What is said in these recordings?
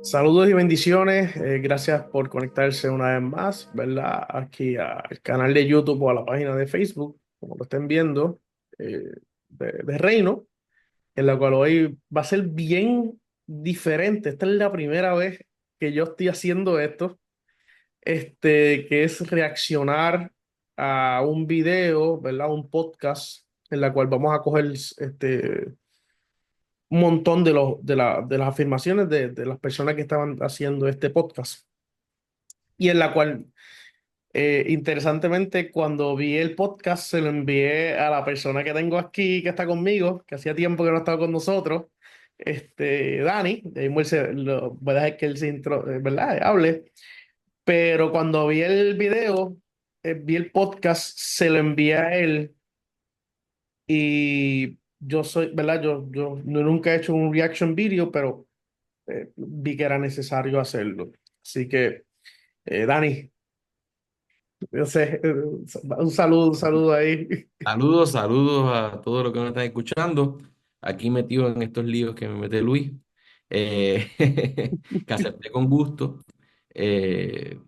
Saludos y bendiciones. Gracias por conectarse una vez más, ¿verdad? Aquí al canal de YouTube o a la página de Facebook, como lo estén viendo, eh, de Reino, en la cual hoy va a ser bien diferente. Esta es la primera vez que yo estoy haciendo esto, que es reaccionar a un video, ¿verdad? Un podcast en la cual vamos a coger un montón de las afirmaciones de las personas que estaban haciendo este podcast. Y en la cual, interesantemente, cuando vi el podcast, se lo envié a la persona que tengo aquí, que está conmigo, que hacía tiempo que no estaba con nosotros, Dani. De ahí voy a dejar que él ¿verdad? Hable. Pero cuando vi el video, vi el podcast, se lo envié a él y yo soy, ¿verdad? Yo nunca he hecho un reaction video, pero vi que era necesario hacerlo. Así que, Dani, yo sé, un saludo ahí. Saludos, saludos a todos los que nos están escuchando. Aquí metido en estos líos que me mete Luis, eh, que acepté con gusto. Eh,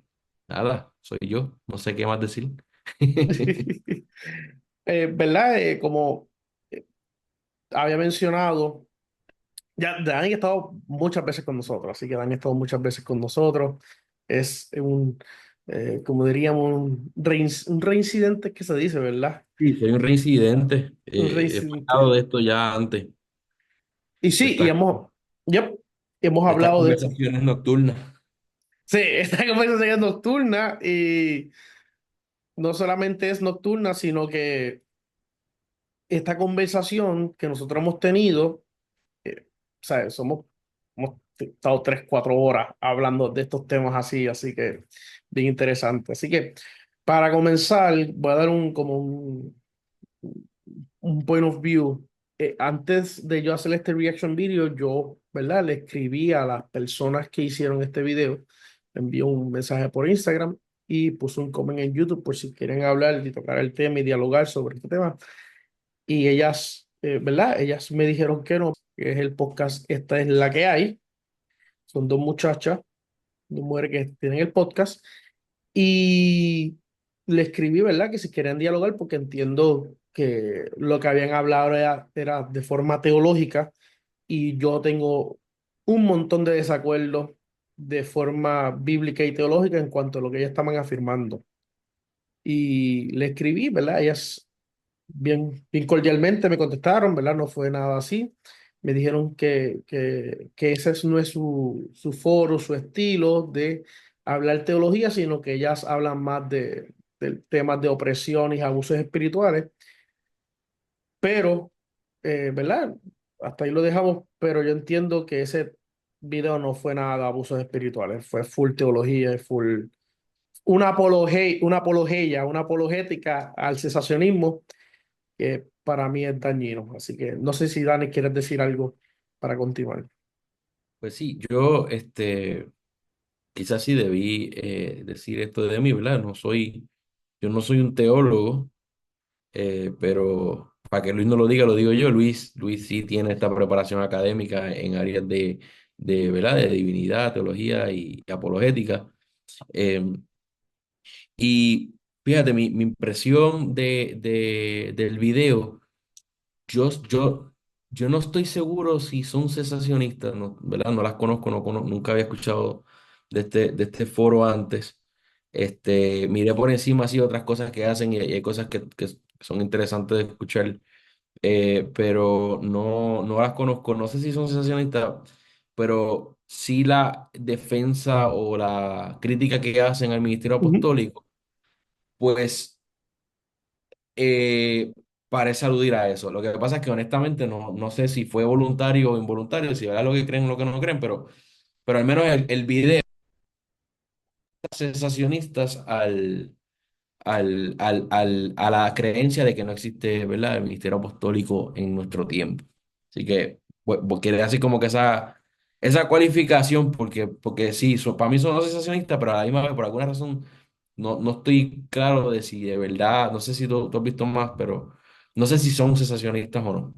Nada, soy yo, no sé qué más decir. ¿Verdad? Como eh, había mencionado, ya Dani ha estado muchas veces con nosotros, así que Dani ha estado muchas veces con nosotros. Es como diríamos, un reincidente que se dice, ¿verdad? Sí, soy un reincidente. Un He pasado reincidente. de esto ya antes, Y de sí, estas, yep, hemos de estas hablado de esto. conversaciones nocturnas. Sí, esta conversación es nocturna y no solamente es nocturna, sino que esta conversación que nosotros hemos tenido, ¿sabes? Hemos estado 3, 4 horas hablando de estos temas así que bien interesante. Así que para comenzar, voy a dar un point of view. Antes de yo hacer este reaction video, yo, ¿verdad? Le escribí a las personas que hicieron este video, le envié un mensaje por Instagram y puse un comment en YouTube por si quieren hablar y tocar el tema y dialogar sobre este tema. Y ellas, ¿verdad? Ellas me dijeron que no, que es el podcast, esta es la que hay. Son dos muchachas, dos mujeres que tienen el podcast. Y le escribí, ¿verdad? Que si querían dialogar, porque entiendo que lo que habían hablado era de forma teológica y yo tengo un montón de desacuerdos de forma bíblica y teológica en cuanto a lo que ellas estaban afirmando. Y le escribí, ¿verdad? Ellas bien cordialmente me contestaron, ¿verdad? No fue nada así. Me dijeron que ese no es su foro, su estilo de hablar teología, sino que ellas hablan más de temas de opresión y abusos espirituales. Pero, ¿verdad? Hasta ahí lo dejamos, pero yo entiendo que ese video no fue nada de abusos espirituales, fue full teología, full una apologética al cesacionismo que para mí es dañino. Así que no sé si Dani quieres decir algo para continuar. Pues sí, yo quizás sí debí decir esto de mí, ¿verdad? Yo no soy un teólogo. Pero para que Luis no lo diga, lo digo yo. Luis sí tiene esta preparación académica en áreas ¿verdad? De divinidad, teología y apologética. Eh, y fíjate, mi impresión del video, yo, yo, yo no estoy seguro si son cesacionistas, no, ¿verdad? No las conozco, nunca había escuchado de este foro antes. Miré por encima así otras cosas que hacen y hay cosas que son interesantes de escuchar, pero no las conozco. No sé si son sensacionistas, pero sí la defensa o la crítica que hacen al ministerio Ujú, apostólico, pues eh, parece aludir a eso. Lo que pasa es que honestamente no sé si fue voluntario o involuntario, si era lo que creen o lo que no creen, pero al menos el video sensacionistas a la creencia de que no existe, ¿verdad? El ministerio apostólico en nuestro tiempo. Así que quería así como que esa cualificación, porque sí, para mí son sensacionistas, pero a la misma vez, por alguna razón, no estoy claro de si de verdad, no sé si tú has visto más, pero no sé si son sensacionistas o no.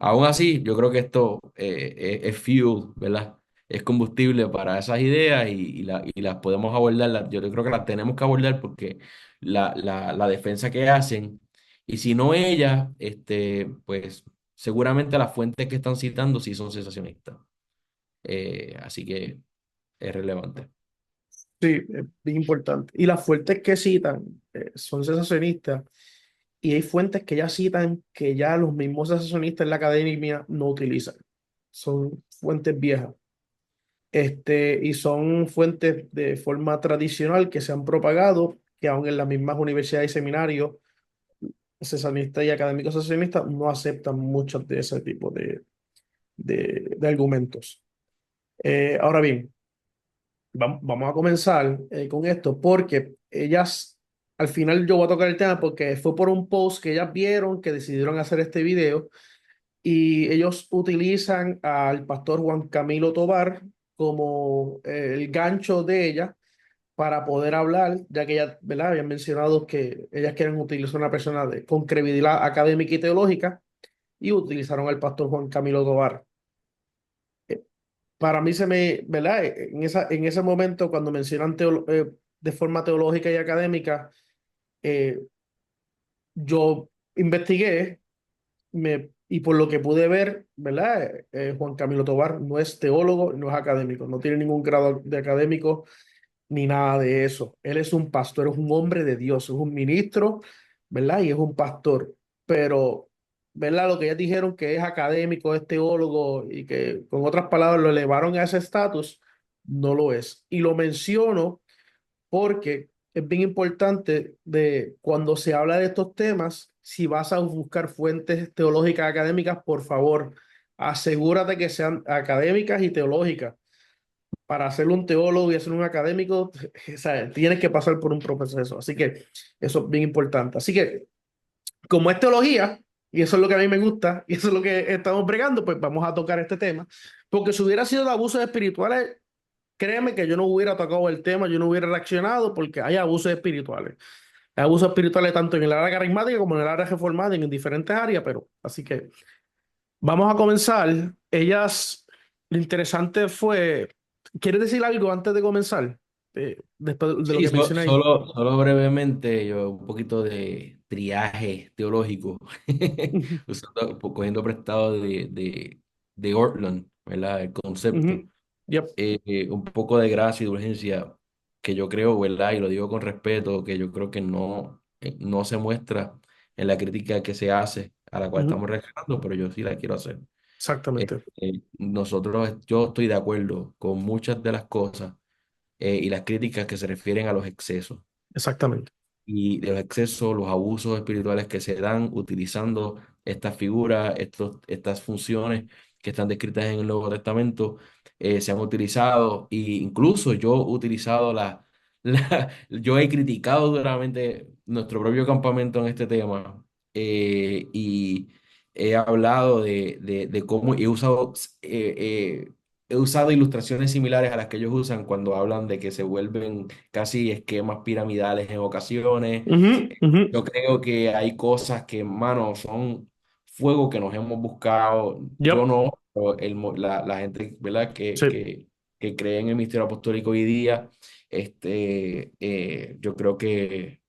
Aún así, yo creo que esto es fuel, ¿verdad? es combustible para esas ideas y las podemos abordar. Yo creo que las tenemos que abordar porque la defensa que hacen, y si no ellas, pues seguramente las fuentes que están citando sí son sensacionistas. Así que es relevante. Sí, es bien importante. Y las fuentes que citan son sensacionistas y hay fuentes que ya citan que ya los mismos sensacionistas en la academia no utilizan. Son fuentes viejas. Y son fuentes de forma tradicional que se han propagado, que aún en las mismas universidades y seminarios, sensacionistas y académicos sensacionistas no aceptan muchos de ese tipo de argumentos. Ahora bien, vamos a comenzar con esto porque ellas, al final yo voy a tocar el tema porque fue por un post que ellas vieron que decidieron hacer este video y ellos utilizan al pastor Juan Camilo Tobar como el gancho de ella para poder hablar, ya que ellas, ¿verdad? Habían mencionado que ellas quieren utilizar una persona con credibilidad académica y teológica y utilizaron al pastor Juan Camilo Tobar. Para mí se me, ¿verdad? En ese momento, cuando mencionan de forma teológica y académica, eh, yo investigué y por lo que pude ver, ¿verdad? Juan Camilo Tobar no es teólogo, no es académico, no tiene ningún grado de académico ni nada de eso. Él es un pastor, es un hombre de Dios, es un ministro, ¿verdad? Y es un pastor. Pero, ¿verdad? Lo que ellos dijeron que es académico, es teólogo y que con otras palabras lo elevaron a ese estatus, no lo es. Y lo menciono porque es bien importante de cuando se habla de estos temas, si vas a buscar fuentes teológicas académicas, por favor, asegúrate que sean académicas y teológicas para ser un teólogo y ser un académico, o sea, tienes que pasar por un proceso. Así que eso es bien importante. Así que, como es teología, y eso es lo que a mí me gusta, y eso es lo que estamos bregando, pues vamos a tocar este tema. Porque si hubiera sido de abusos espirituales, créeme que yo no hubiera tocado el tema, yo no hubiera reaccionado, porque hay abusos espirituales. Hay abusos espirituales tanto en el área carismática como en el área reformada, en diferentes áreas, pero así que vamos a comenzar. Lo interesante fue, ¿quieres decir algo antes de comenzar? Después de lo Sí, que mencioné ahí. solo brevemente, yo un poquito de triaje teológico, Ujú, cogiendo prestado de Ortland, ¿verdad? El concepto. ujú. Yep, Un poco de gracia y de urgencia que yo creo, ¿verdad? Y lo digo con respeto, que yo creo que no se muestra en la crítica que se hace, a la cual ujú. estamos reaccionando, pero yo sí la quiero hacer. Exactamente, Yo estoy de acuerdo con muchas de las cosas y las críticas que se refieren a los excesos exactamente. y de los excesos, los abusos espirituales que se dan utilizando estas figuras, estas funciones que están descritas en el Nuevo Testamento, se han utilizado, e incluso yo he utilizado yo he criticado duramente nuestro propio campamento en este tema, y he hablado de cómo he usado ilustraciones similares a las que ellos usan cuando hablan de que se vuelven casi esquemas piramidales en ocasiones. Ujú, ujú. Yo creo que hay cosas que, mano, son fuego que nos hemos buscado. Yo Yep, no, pero la gente, ¿verdad? sí. Que cree en el misterio apostólico hoy día, yo creo que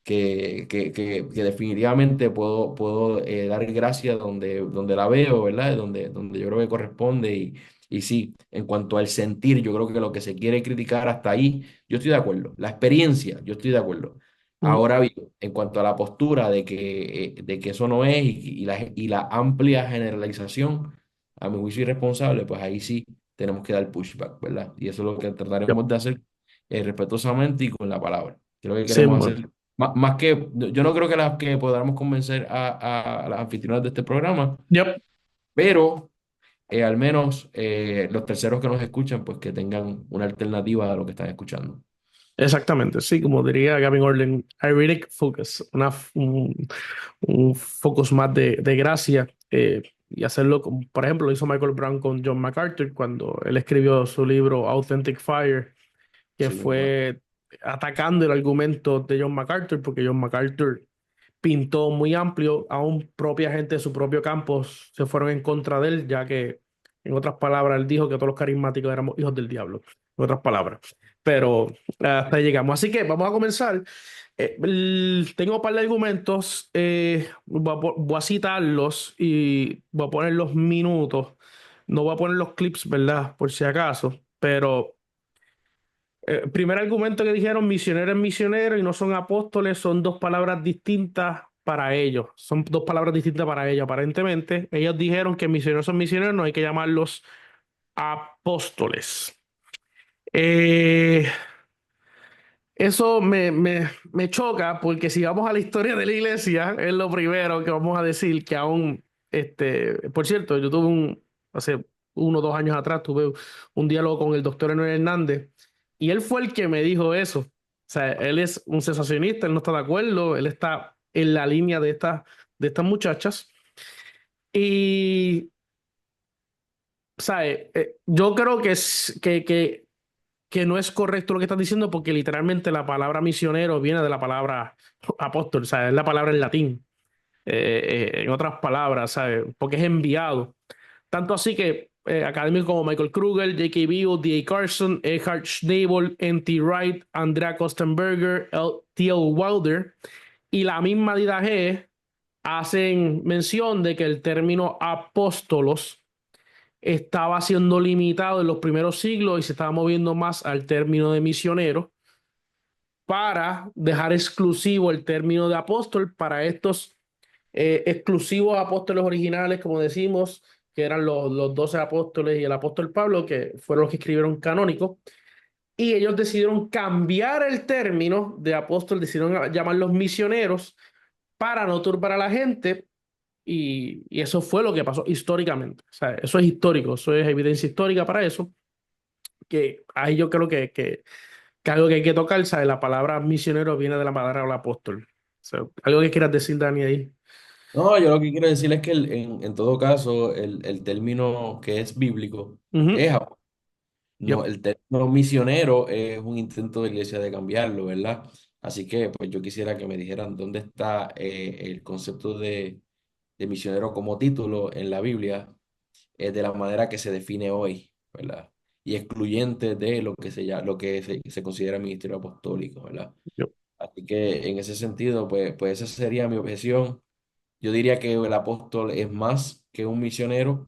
definitivamente puedo dar gracias donde la veo, ¿verdad? Donde yo creo que corresponde. Y sí, en cuanto al sentir, yo creo que lo que se quiere criticar hasta ahí, yo estoy de acuerdo. La experiencia, yo estoy de acuerdo. Ujú, Ahora bien, en cuanto a la postura de que eso no es y la amplia generalización, a mi juicio irresponsable, pues ahí sí tenemos que dar pushback, ¿verdad? Y eso es lo que yep. trataremos de hacer respetuosamente y con la palabra. Creo que Sí, queremos man. hacer más que, yo no creo que podamos convencer a las anfitrionas de este programa, Yep, pero al menos los terceros que nos escuchan, pues que tengan una alternativa a lo que están escuchando. exactamente. Sí, como diría Gavin Orlen, Iridic focus, un focus más de gracia. Y hacerlo, por ejemplo, lo hizo Michael Brown con John MacArthur cuando él escribió su libro Authentic Fire, que Sí, muy bueno. fue atacando el argumento de John MacArthur, porque John MacArthur pintó muy amplio, aún propia gente de su propio campo se fueron en contra de él, ya que En otras palabras, él dijo que todos los carismáticos éramos hijos del diablo. En otras palabras. Pero hasta ahí llegamos. Así que vamos a comenzar. Tengo un par de argumentos. Voy a citarlos y voy a poner los minutos. No voy a poner los clips, ¿verdad? Por si acaso. Pero primer argumento que dijeron, misionero es misionero y no son apóstoles, son dos palabras distintas para ellos. Son dos palabras distintas para ellos, aparentemente. Ellos dijeron que misioneros son misioneros, no hay que llamarlos apóstoles. Eh, Eso me choca porque si vamos a la historia de la iglesia, es lo primero que vamos a decir que aún, por cierto, yo tuve hace 1 o 2 años atrás, tuve un diálogo con el doctor Enoel Hernández y él fue el que me dijo eso. O sea, él es un cesacionista, él no está de acuerdo, él está en la línea de estas muchachas y, ¿sabe? Yo creo que no es correcto lo que estás diciendo porque literalmente la palabra misionero viene de la palabra apóstol, o sea, es la palabra en latín, en otras palabras, ¿sabes? Porque es enviado. Tanto así que académicos como Michael Kruger, J.K. Beale, D.A. Carson, Eckhart Schnabel, N.T. Wright, Andrea Kostenberger, T.L. Wilder y la misma Dida G hacen mención de que el término apóstolos estaba siendo limitado en los primeros siglos y se estaba moviendo más al término de misionero para dejar exclusivo el término de apóstol para estos exclusivos apóstoles originales, como decimos, que eran los 12 apóstoles y el apóstol Pablo, que fueron los que escribieron canónico. Y ellos decidieron cambiar el término de apóstol, decidieron llamarlos misioneros para no turbar a la gente y eso fue lo que pasó históricamente. O sea, eso es histórico, eso es evidencia histórica para eso, que ahí yo creo que algo que hay que tocar, ¿sabes? La palabra misionero viene de la palabra apóstol. O sea, algo que quieras decir, Dani, ahí. No, yo lo que quiero decir es que en todo caso el término que es bíblico Ujú. es no, Yep. el término misionero es un intento de iglesia de cambiarlo, ¿verdad? Así que pues yo quisiera que me dijeran dónde está el concepto de misionero como título en la Biblia, de la manera que se define hoy, ¿verdad? Y excluyente de lo que se considera ministerio apostólico, ¿verdad? Yep. Así que en ese sentido, pues esa sería mi objeción. Yo diría que el apóstol es más que un misionero,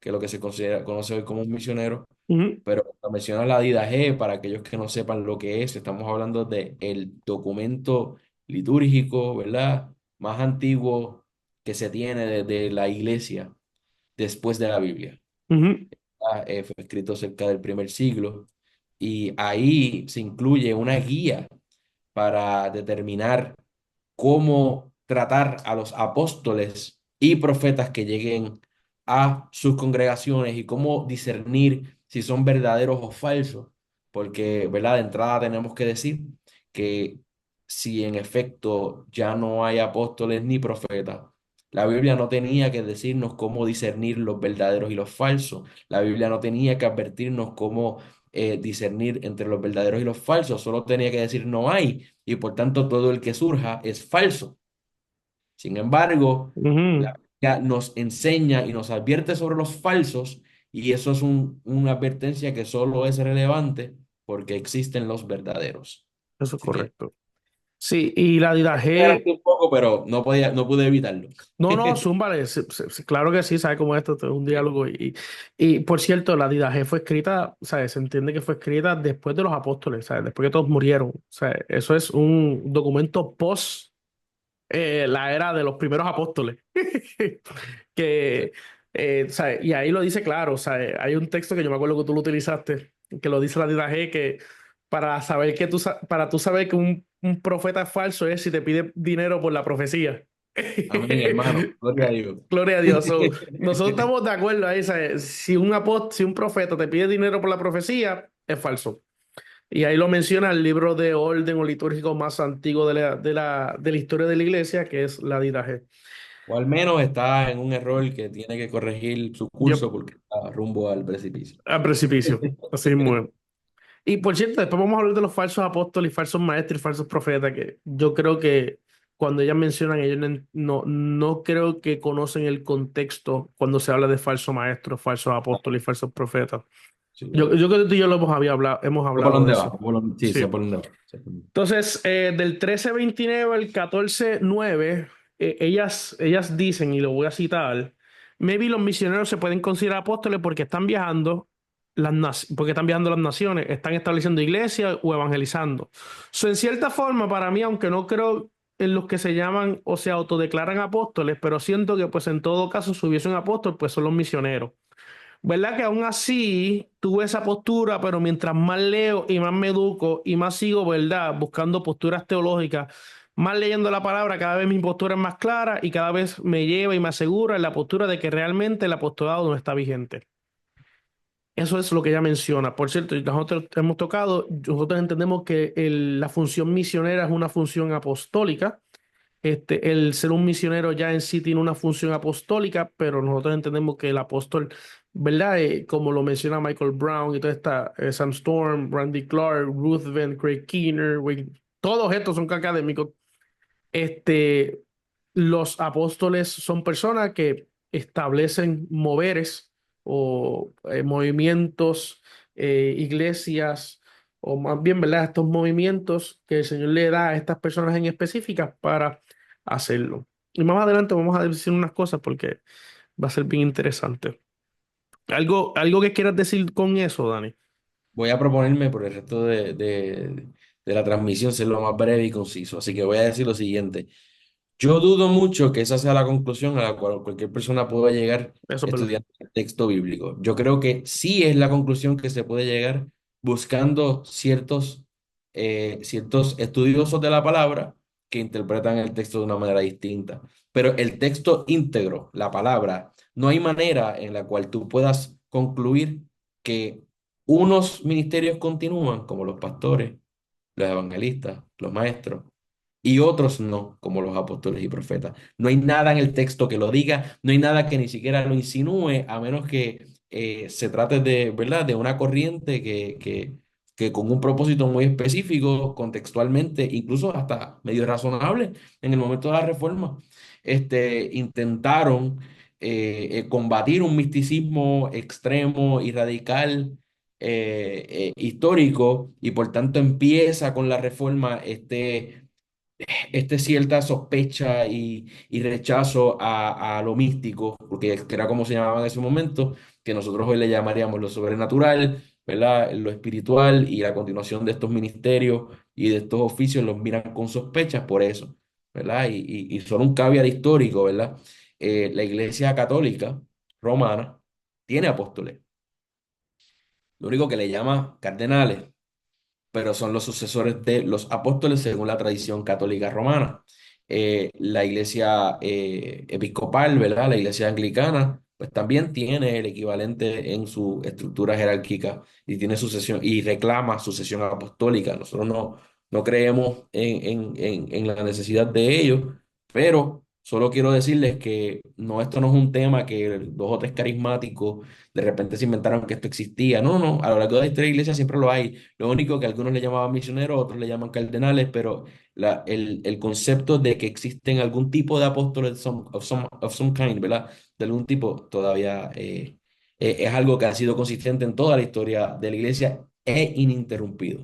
que lo que conoce hoy como un misionero, Ujú. pero cuando menciona la didaje, para aquellos que no sepan lo que es, estamos hablando de el documento litúrgico, ¿verdad? Más antiguo que se tiene de la iglesia después de la Biblia. Ujú. Fue escrito cerca del primer siglo y ahí se incluye una guía para determinar cómo tratar a los apóstoles y profetas que lleguen a sus congregaciones y cómo discernir si son verdaderos o falsos. Porque, ¿verdad? De entrada tenemos que decir que si en efecto ya no hay apóstoles ni profetas, la Biblia no tenía que decirnos cómo discernir los verdaderos y los falsos. La Biblia no tenía que advertirnos cómo discernir entre los verdaderos y los falsos. Solo tenía que decir no hay y por tanto todo el que surja es falso. Sin embargo, Ujú. la Biblia nos enseña y nos advierte sobre los falsos y eso es una advertencia que solo es relevante porque existen los verdaderos. Eso es Así que correcto. Sí, y la me didaje, adelanté un poco, pero no pude evitarlo. no, no, zúmbale, sí, sí, sí, claro que sí, sabe cómo esto es un diálogo. Y por cierto, la didaje fue escrita, ¿sabes? Se entiende que fue escrita después de los apóstoles, ¿sabes? Después que todos murieron. O sea, eso es un documento post la era de los primeros apóstoles. Que, ¿sabes? Y ahí lo dice claro, ¿sabes? Hay un texto que yo me acuerdo que tú lo utilizaste, que lo dice la Dida G, que para saber para tú saber que un profeta es falso es si te pide dinero por la profecía. Amén, hermano. Gloria a Dios. Gloria a Dios. So, nosotros estamos de acuerdo ahí, ¿sabes? Si un profeta te pide dinero por la profecía, es falso. Y ahí lo menciona el libro de orden o litúrgico más antiguo de la historia de la iglesia, que es la Dida G. O al menos está en un error que tiene que corregir su curso Yep, porque está rumbo al precipicio. al precipicio. Así mismo es. Y por cierto, después vamos a hablar de los falsos apóstoles, falsos maestros y falsos profetas, que yo creo que cuando ellas mencionan, ellos no creo que conocen el contexto cuando se habla de falsos maestros, falsos apóstoles y falsos profetas. Sí, Yo creo que tú y yo lo hemos sé por hablado de dónde va, eso. sí, sé Sí. por dónde va. Sé por dónde Entonces, del 13:29 al 14:9, ellas dicen, y lo voy a citar, maybe los misioneros se pueden considerar apóstoles porque están viajando porque están viajando las naciones, están estableciendo iglesias o evangelizando. So, en cierta forma, para mí, aunque no creo en los que se llaman o se autodeclaran apóstoles, pero siento que pues en todo caso si hubiese un apóstol, pues son los misioneros. ¿Verdad que aún así tuve esa postura, pero mientras más leo y más me educo y más sigo, ¿verdad? Buscando posturas teológicas, más leyendo la palabra, cada vez mi postura es más clara y cada vez me lleva y me asegura en la postura de que realmente el apostolado no está vigente. Eso es lo que ella menciona. Por cierto, nosotros hemos tocado, nosotros entendemos que la función misionera es una función apostólica. El ser un misionero ya en sí tiene una función apostólica, pero nosotros entendemos que el apóstol, ¿verdad? Como lo menciona Michael Brown y toda esta, Sam Storm, Randy Clark, Ruthven, Craig Keener, todos estos son académicos. Este, los apóstoles son personas que establecen moveres o movimientos, iglesias, o más bien, ¿verdad? Estos movimientos que el Señor le da a estas personas en específicas para hacerlo. Y más adelante vamos a decir unas cosas porque va a ser bien interesante. ¿Algo que quieras decir con eso, Dani? voy a proponerme por el resto de la transmisión ser lo más breve y conciso. Así que voy a decir lo siguiente. Yo dudo mucho que esa sea la conclusión a la cual cualquier persona pueda llegar Eso es verdad. estudiando el texto bíblico. Yo creo que sí es la conclusión que se puede llegar buscando ciertos estudiosos de la palabra que interpretan el texto de una manera distinta. Pero el texto íntegro, la palabra, no hay manera en la cual tú puedas concluir que unos ministerios continúan, como los pastores, los evangelistas, los maestros y otros no, como los apóstoles y profetas. No hay nada en el texto que lo diga, no hay nada que ni siquiera lo insinúe, a menos que se trate de, ¿verdad?, de una corriente que con un propósito muy específico, contextualmente, incluso hasta medio razonable, en el momento de la reforma, intentaron combatir un misticismo extremo y radical. Histórico y por tanto empieza con la reforma cierta sospecha y rechazo a lo místico, porque era como se llamaba en ese momento, que nosotros hoy le llamaríamos lo sobrenatural, ¿verdad? Lo espiritual y la continuación de estos ministerios y de estos oficios los miran con sospechas por eso, ¿verdad? Y son un caveat histórico, ¿verdad? La Iglesia Católica Romana tiene apóstoles, lo único que le llama cardenales, pero son los sucesores de los apóstoles según la tradición católica romana. La iglesia episcopal, ¿verdad? La iglesia anglicana, pues también tiene el equivalente en su estructura jerárquica y tiene sucesión y reclama sucesión apostólica. Nosotros no creemos en la necesidad de ello, pero solo quiero decirles que no, esto no es un tema que dos o tres carismáticos de repente se inventaron que esto existía. No, no, a lo largo de la historia de la iglesia siempre lo hay. Lo único que algunos le llamaban misioneros, otros le llaman cardenales, pero el concepto de que existen algún tipo de apóstoles of some kind, ¿verdad? De algún tipo, todavía es algo que ha sido consistente en toda la historia de la iglesia e ininterrumpido.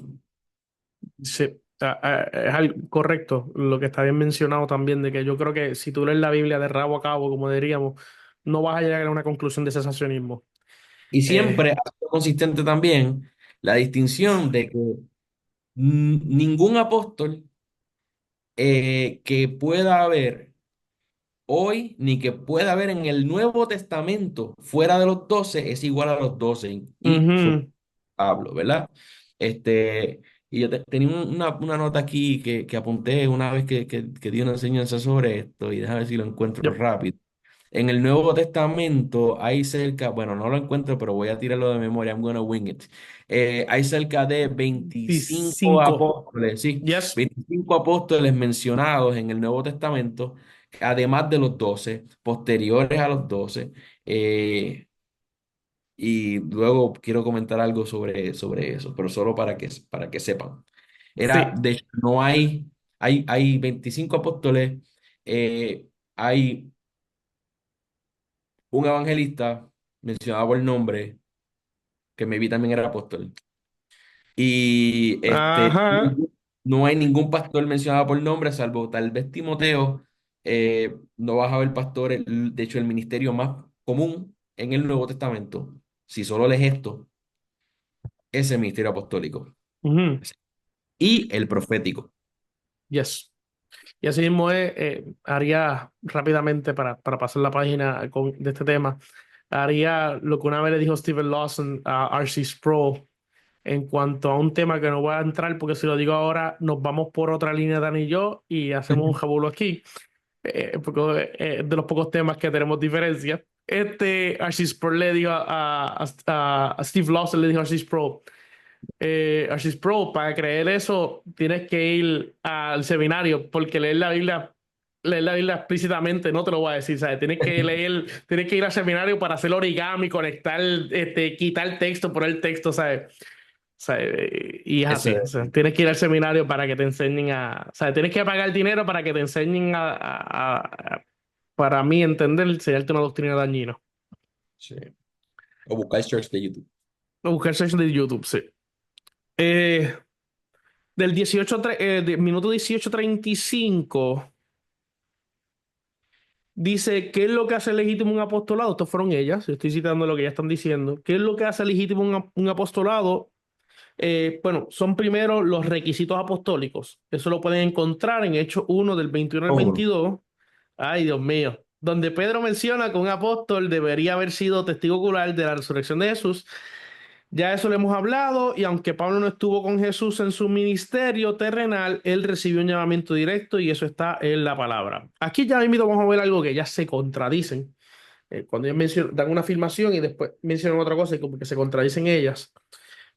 Sí, es algo correcto lo que está bien mencionado también, de que yo creo que si tú lees la Biblia de rabo a cabo, como diríamos, no vas a llegar a una conclusión de cesacionismo. Y Eh, siempre ha sido consistente también la distinción de que ningún apóstol que pueda haber hoy ni que pueda haber en el Nuevo Testamento fuera de los 12 es igual a los 12 y su ujú, Pablo, ¿verdad? Este, y yo tenía una nota aquí que apunté una vez que di una enseñanza sobre esto y déjame ver si lo encuentro yep. rápido. En el Nuevo Testamento hay cerca, bueno, no lo encuentro, pero voy a tirarlo de memoria, I'm gonna wing it. Hay cerca de 25 25. apóstoles, sí, Yes. 25 apóstoles mencionados en el Nuevo Testamento, además de los 12 posteriores a los 12 eh, y luego quiero comentar algo sobre eso, pero solo para que sepan. Sí. De hecho, no hay. hay 25 apóstoles, hay un evangelista mencionado por nombre, que me vi también era apóstol. Y Ajá. no hay ningún pastor mencionado por nombre, salvo tal vez Timoteo. No vas a ver pastores, de hecho, el ministerio más común en el Nuevo Testamento, si solo lees esto, es el ministerio apostólico Ujú. y el profético. Yes. Y así mismo haría rápidamente para pasar la página de este tema, haría lo que una vez le dijo Stephen Lawson a R.C. Sproul en cuanto a un tema que no voy a entrar porque si lo digo ahora nos vamos por otra línea Dan y yo y hacemos un jabulo aquí, porque de los pocos temas que tenemos diferencia. R.C. Sproul le dijo a Steve Lawson, le dijo a R.C. Sproul, Archie Pro, para creer eso, tienes que ir al seminario, porque leer la Biblia explícitamente no te lo voy a decir, ¿sabes? Tienes que ir al seminario para hacer origami, conectar, quitar texto, poner texto, ¿sabes? Y es Eso así, o es. sea, tienes que ir al seminario para que te enseñen o sea, tienes que pagar dinero para que te enseñen para mí entender, enseñarte una doctrina dañina. Sí. O buscar shorts de YouTube. Buscar session de YouTube, sí. Eh, del minuto 18:35 dice, ¿qué es lo que hace legítimo un apostolado? Estos fueron ellas, yo estoy citando lo que ellas están diciendo. ¿Qué es lo que hace legítimo un apostolado? Bueno, son primero los requisitos apostólicos. Eso lo pueden encontrar en Hechos 1 del 21 al Oh, 22. Ay, Dios mío. Donde Pedro menciona que un apóstol debería haber sido testigo ocular de la resurrección de Jesús. Ya eso lo hemos hablado y aunque Pablo no estuvo con Jesús en su ministerio terrenal, él recibió un llamamiento directo y eso está en la palabra. Aquí ya mismo vamos a ver algo que ya se contradicen. Cuando ellos dan una afirmación y después mencionan otra cosa y como que se contradicen ellas.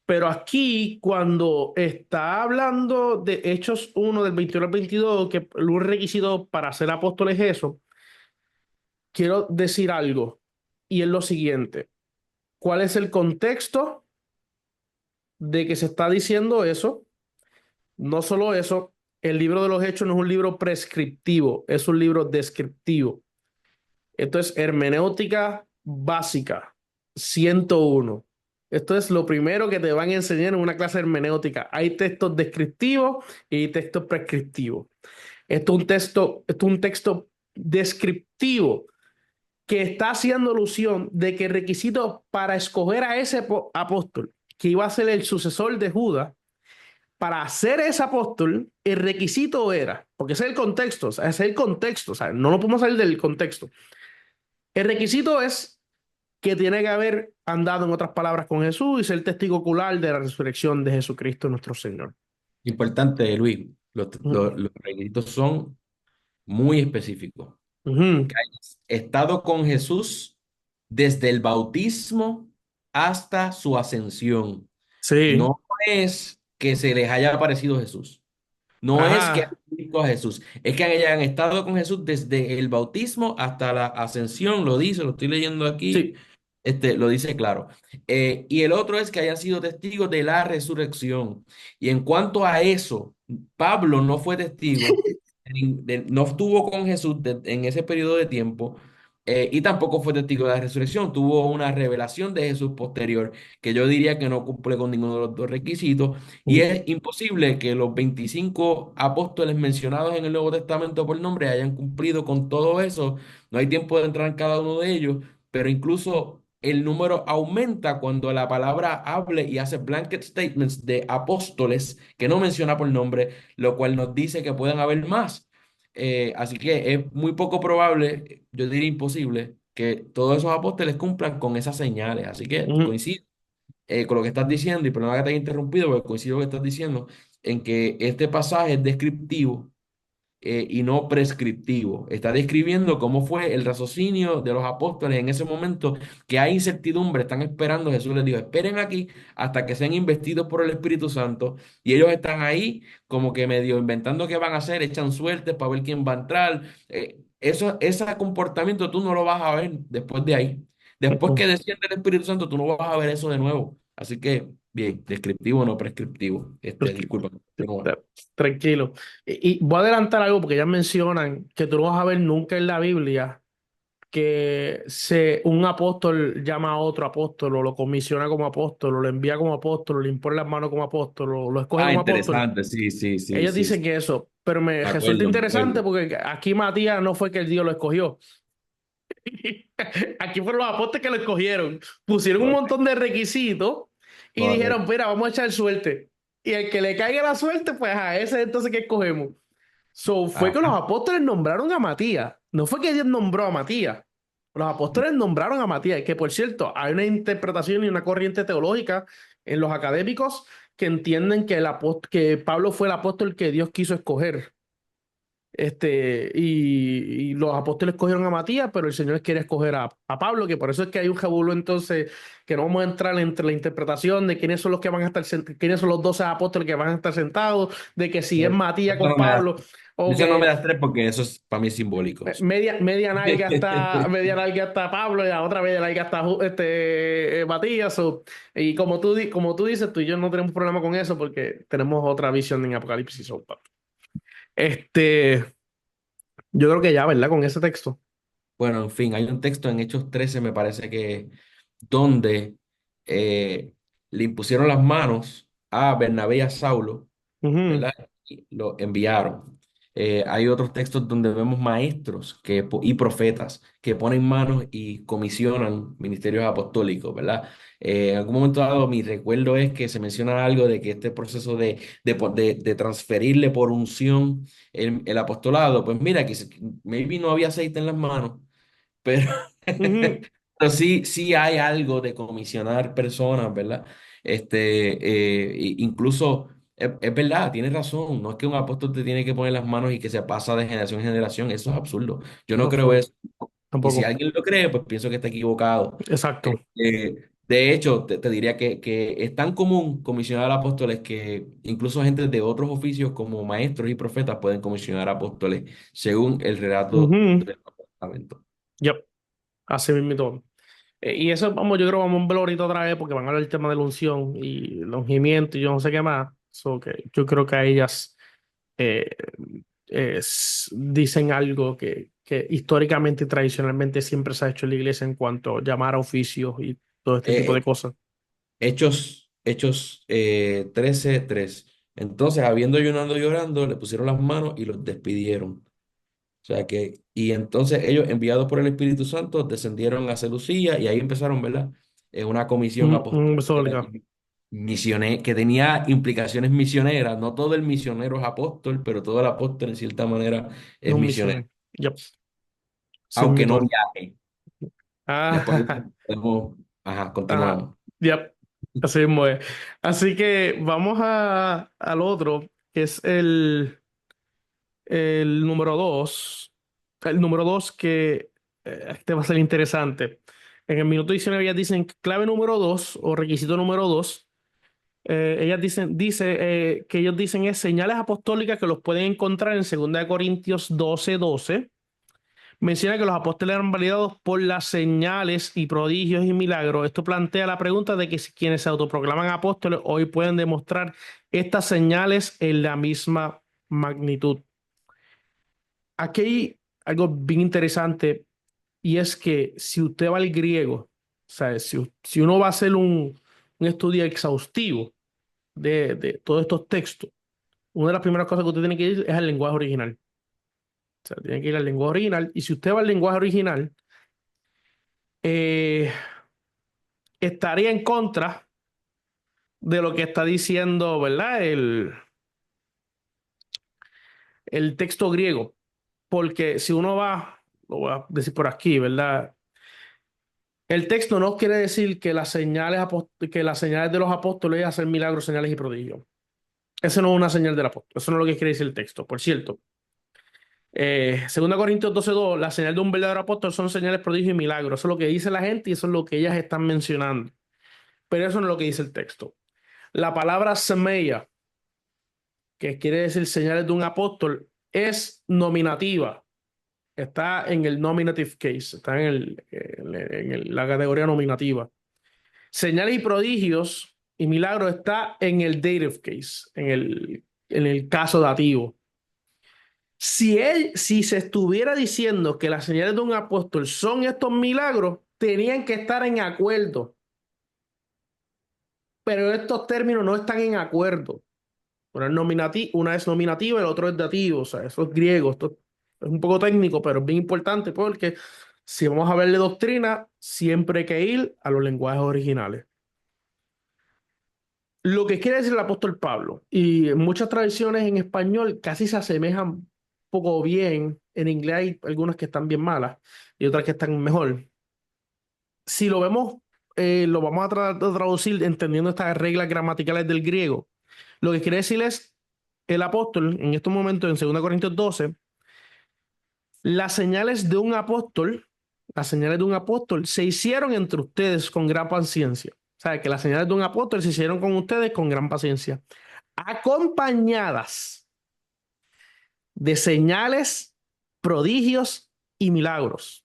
Pero aquí, cuando está hablando de Hechos 1 del 21 al 22, que un requisito para ser apóstol es eso, quiero decir algo y es lo siguiente. ¿Cuál es el contexto de que se está diciendo eso? No solo eso, el libro de los Hechos no es un libro prescriptivo, es un libro descriptivo. Esto es hermenéutica básica, 101. Esto es lo primero que te van a enseñar en una clase de hermenéutica. Hay textos descriptivos y textos prescriptivos. Esto es un texto descriptivo que está haciendo alusión de que el requisito para escoger a ese apóstol que iba a ser el sucesor de Judas para ser ese apóstol, el requisito era, porque ese es el contexto, o sea, ese es el contexto, o sea, no lo podemos salir del contexto. El requisito es que tiene que haber andado, en otras palabras, con Jesús y ser testigo ocular de la resurrección de Jesucristo nuestro Señor. importante, Luis. Ujú. Los requisitos son muy específicos. Ujú. Que hayas estado con Jesús desde el bautismo hasta su ascensión. Sí, No es que se les haya aparecido Jesús. No es que ajá, hayan visto a Jesús. Es que hayan estado con Jesús desde el bautismo hasta la ascensión. Lo dice, lo estoy leyendo aquí. sí. Lo dice claro. Y el otro es que hayan sido testigos de la resurrección. Y en cuanto a eso, Pablo no fue testigo, no estuvo con Jesús en ese periodo de tiempo, y tampoco fue testigo de la resurrección. Tuvo una revelación de Jesús posterior, que yo diría que no cumple con ninguno de los dos requisitos. Y Ujú. es imposible que los 25 apóstoles mencionados en el Nuevo Testamento por nombre hayan cumplido con todo eso. No hay tiempo de entrar en cada uno de ellos, pero incluso el número aumenta cuando la palabra hable y hace blanket statements de apóstoles que no menciona por nombre, lo cual nos dice que pueden haber más. Así que es muy poco probable, yo diría imposible, que todos esos apóstoles cumplan con esas señales. Así que Ujú. coincido con lo que estás diciendo, y perdona que te haya interrumpido, porque coincido con lo que estás diciendo, en que este pasaje es descriptivo, y no prescriptivo. Está describiendo cómo fue el raciocinio de los apóstoles en ese momento, que hay incertidumbre, están esperando. Jesús les dijo, esperen aquí hasta que sean investidos por el Espíritu Santo, y ellos están ahí como que medio inventando qué van a hacer, echan suertes para ver quién va a entrar. Ese comportamiento tú no lo vas a ver después de ahí. Después Ujú. que desciende el Espíritu Santo, tú no vas a ver eso de nuevo. Así que... Bien, descriptivo, no prescriptivo. Tranquilo. Disculpa, continúa. Tranquilo. Y voy a adelantar algo porque ya mencionan que tú no vas a ver nunca en la Biblia que un apóstol llama a otro apóstol o lo comisiona como apóstol o lo envía como apóstol o le impone las manos como apóstol o lo escoge Ah, como apóstol. interesante, sí, sí, sí, Ellos sí, sí. dicen que eso, pero me Me resulta acuerdo, me interesante acuerdo. porque aquí Matías no fue que el Dios lo escogió. Aquí fueron los apóstoles que lo escogieron. Pusieron un Correcto, montón de requisitos y dijeron, correcto. mira, vamos a echar suerte. Y el que le caiga la suerte, pues a ese es entonces que escogemos. So, fue Ah, que los apóstoles nombraron a Matías. No fue que Dios nombró a Matías. Los apóstoles nombraron a Matías. Y que, por cierto, hay una interpretación y una corriente teológica en los académicos que entienden que, que Pablo fue el apóstol que Dios quiso escoger. Y los apóstoles escogieron a Matías, pero el Señor quiere escoger a Pablo, que por eso es que hay un revuelo entonces, que no vamos a entrar entre la interpretación de quiénes son los que van a estar, quiénes son los 12 apóstoles que van a estar sentados, de que si es eso Matías eso con no me da, Pablo, o eso no me que da estrés porque eso es para mí simbólico. media nalga está Pablo y la otra media nalga está Matías. Y como tú dices, tú y yo no tenemos problema con eso porque tenemos otra visión en Apocalipsis. Este. Yo creo que ya, ¿verdad? Con ese texto. Bueno, en fin, hay un texto en Hechos 13, me parece que, donde le impusieron las manos a Bernabé y a Saulo, Ujú, ¿verdad? Y lo enviaron. Hay otros textos donde vemos maestros y profetas que ponen manos y comisionan ministerios apostólicos, ¿verdad? En algún momento dado, mi recuerdo es que se menciona algo de que este proceso de transferirle por unción el apostolado, pues mira, que maybe no había aceite en las manos, pero, ujú. pero sí, sí hay algo de comisionar personas, ¿verdad? Incluso es verdad, tienes razón. No es que un apóstol te tiene que poner las manos y que se pasa de generación en generación. Eso es absurdo. Yo no No, creo eso. Y si tampoco. alguien lo cree, pues pienso que está equivocado. Exacto. De hecho, te diría que es tan común comisionar apóstoles que incluso gente de otros oficios como maestros y profetas pueden comisionar apóstoles según el relato Ujú. del Nuevo Testamento. Yep. Así mismo todo. Y eso, vamos, yo creo que vamos a verlo ahorita otra vez porque van a hablar del tema de la unción y el ungimiento y yo no sé qué más. So, que yo creo que a ellas eh, dicen algo que históricamente y tradicionalmente siempre se ha hecho en la iglesia en cuanto a llamar a oficios y todo este tipo de Eh, cosas. Hechos 13:3. Entonces, habiendo ayunado y llorando, le pusieron las manos y los despidieron. O sea que, y entonces ellos, enviados por el Espíritu Santo, descendieron a Seleucía y ahí empezaron, ¿verdad? Una comisión apostólica Basólica, y que tenía implicaciones misioneras. No todo el misionero es apóstol, pero todo el apóstol en cierta manera es no misionero, misiones. Yep. Sí, aunque no mito. viaje. Después Ah, podemos, ajá, ajá. continuamos. Yep. Así mismo es. Así que vamos al otro, que es el número dos. El número dos que este va a ser interesante. En el minuto 19 ellas dicen clave número dos o requisito número dos. Ellas que ellos dicen es señales apostólicas que los pueden encontrar en 2 Corintios 12:12. Menciona que los apóstoles eran validados por las señales y prodigios y milagros. Esto plantea la pregunta de que si quienes se autoproclaman apóstoles hoy pueden demostrar estas señales en la misma magnitud. Aquí hay algo bien interesante y es que si usted va al griego, o sea, si uno va a hacer un estudio exhaustivo de todos estos textos, una de las primeras cosas que usted tiene que ir es al lenguaje original. O sea, tiene que ir al lenguaje original y si usted va al lenguaje original, eh, estaría en contra de lo que está diciendo, ¿verdad? El texto griego. Porque si uno va, lo voy a decir por aquí, ¿verdad? El texto no quiere decir que que las señales de los apóstoles es hacer milagros, señales y prodigios. Eso no es una señal del apóstol. Eso no es lo que quiere decir el texto. Por cierto, 2 Corintios 12:2, la señal de un verdadero apóstol son señales, prodigios y milagros. Eso es lo que dice la gente y eso es lo que ellas están mencionando. Pero eso no es lo que dice el texto. La palabra semeia, que quiere decir señales de un apóstol, es nominativa. Está en el nominative case, está en la categoría nominativa. Señales y prodigios y milagro está en el dative case, en el caso dativo. Si se estuviera diciendo que las señales de un apóstol son estos milagros, tenían que estar en acuerdo, pero estos términos no están en acuerdo. Una es nominativa, el otro es dativo, o sea, eso es griego, esto es un poco técnico, pero es bien importante porque si vamos a ver de doctrina, siempre hay que ir a los lenguajes originales. Lo que quiere decir el apóstol Pablo, y en muchas tradiciones en español casi se asemejan un poco bien, en inglés hay algunas que están bien malas y otras que están mejor. Si lo vemos, lo vamos a tratar de traducir entendiendo estas reglas gramaticales del griego. Lo que quiere decir es el apóstol, en estos momentos en 2 Corintios 12, las señales de un apóstol, las señales de un apóstol se hicieron entre ustedes con gran paciencia. O sea, que las señales de un apóstol se hicieron con ustedes con gran paciencia, acompañadas de señales, prodigios y milagros.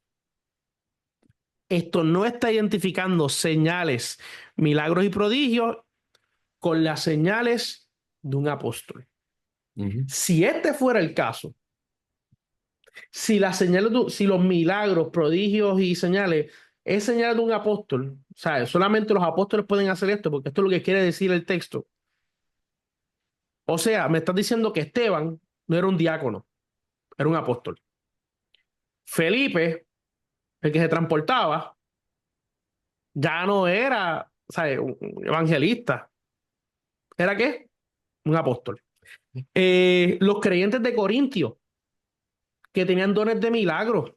Esto no está identificando señales, milagros y prodigios con las señales de un apóstol. Ujú, Si este fuera el caso, si las señales, si los milagros, prodigios y señales es señal de un apóstol, o sea, solamente los apóstoles pueden hacer esto, porque esto es lo que quiere decir el texto. O sea, me estás diciendo que Esteban no era un diácono, era un apóstol. Felipe, el que se transportaba, ya no era, o sea, un evangelista. ¿Era qué? Un apóstol. Los creyentes de Corintio, que tenían dones de milagros.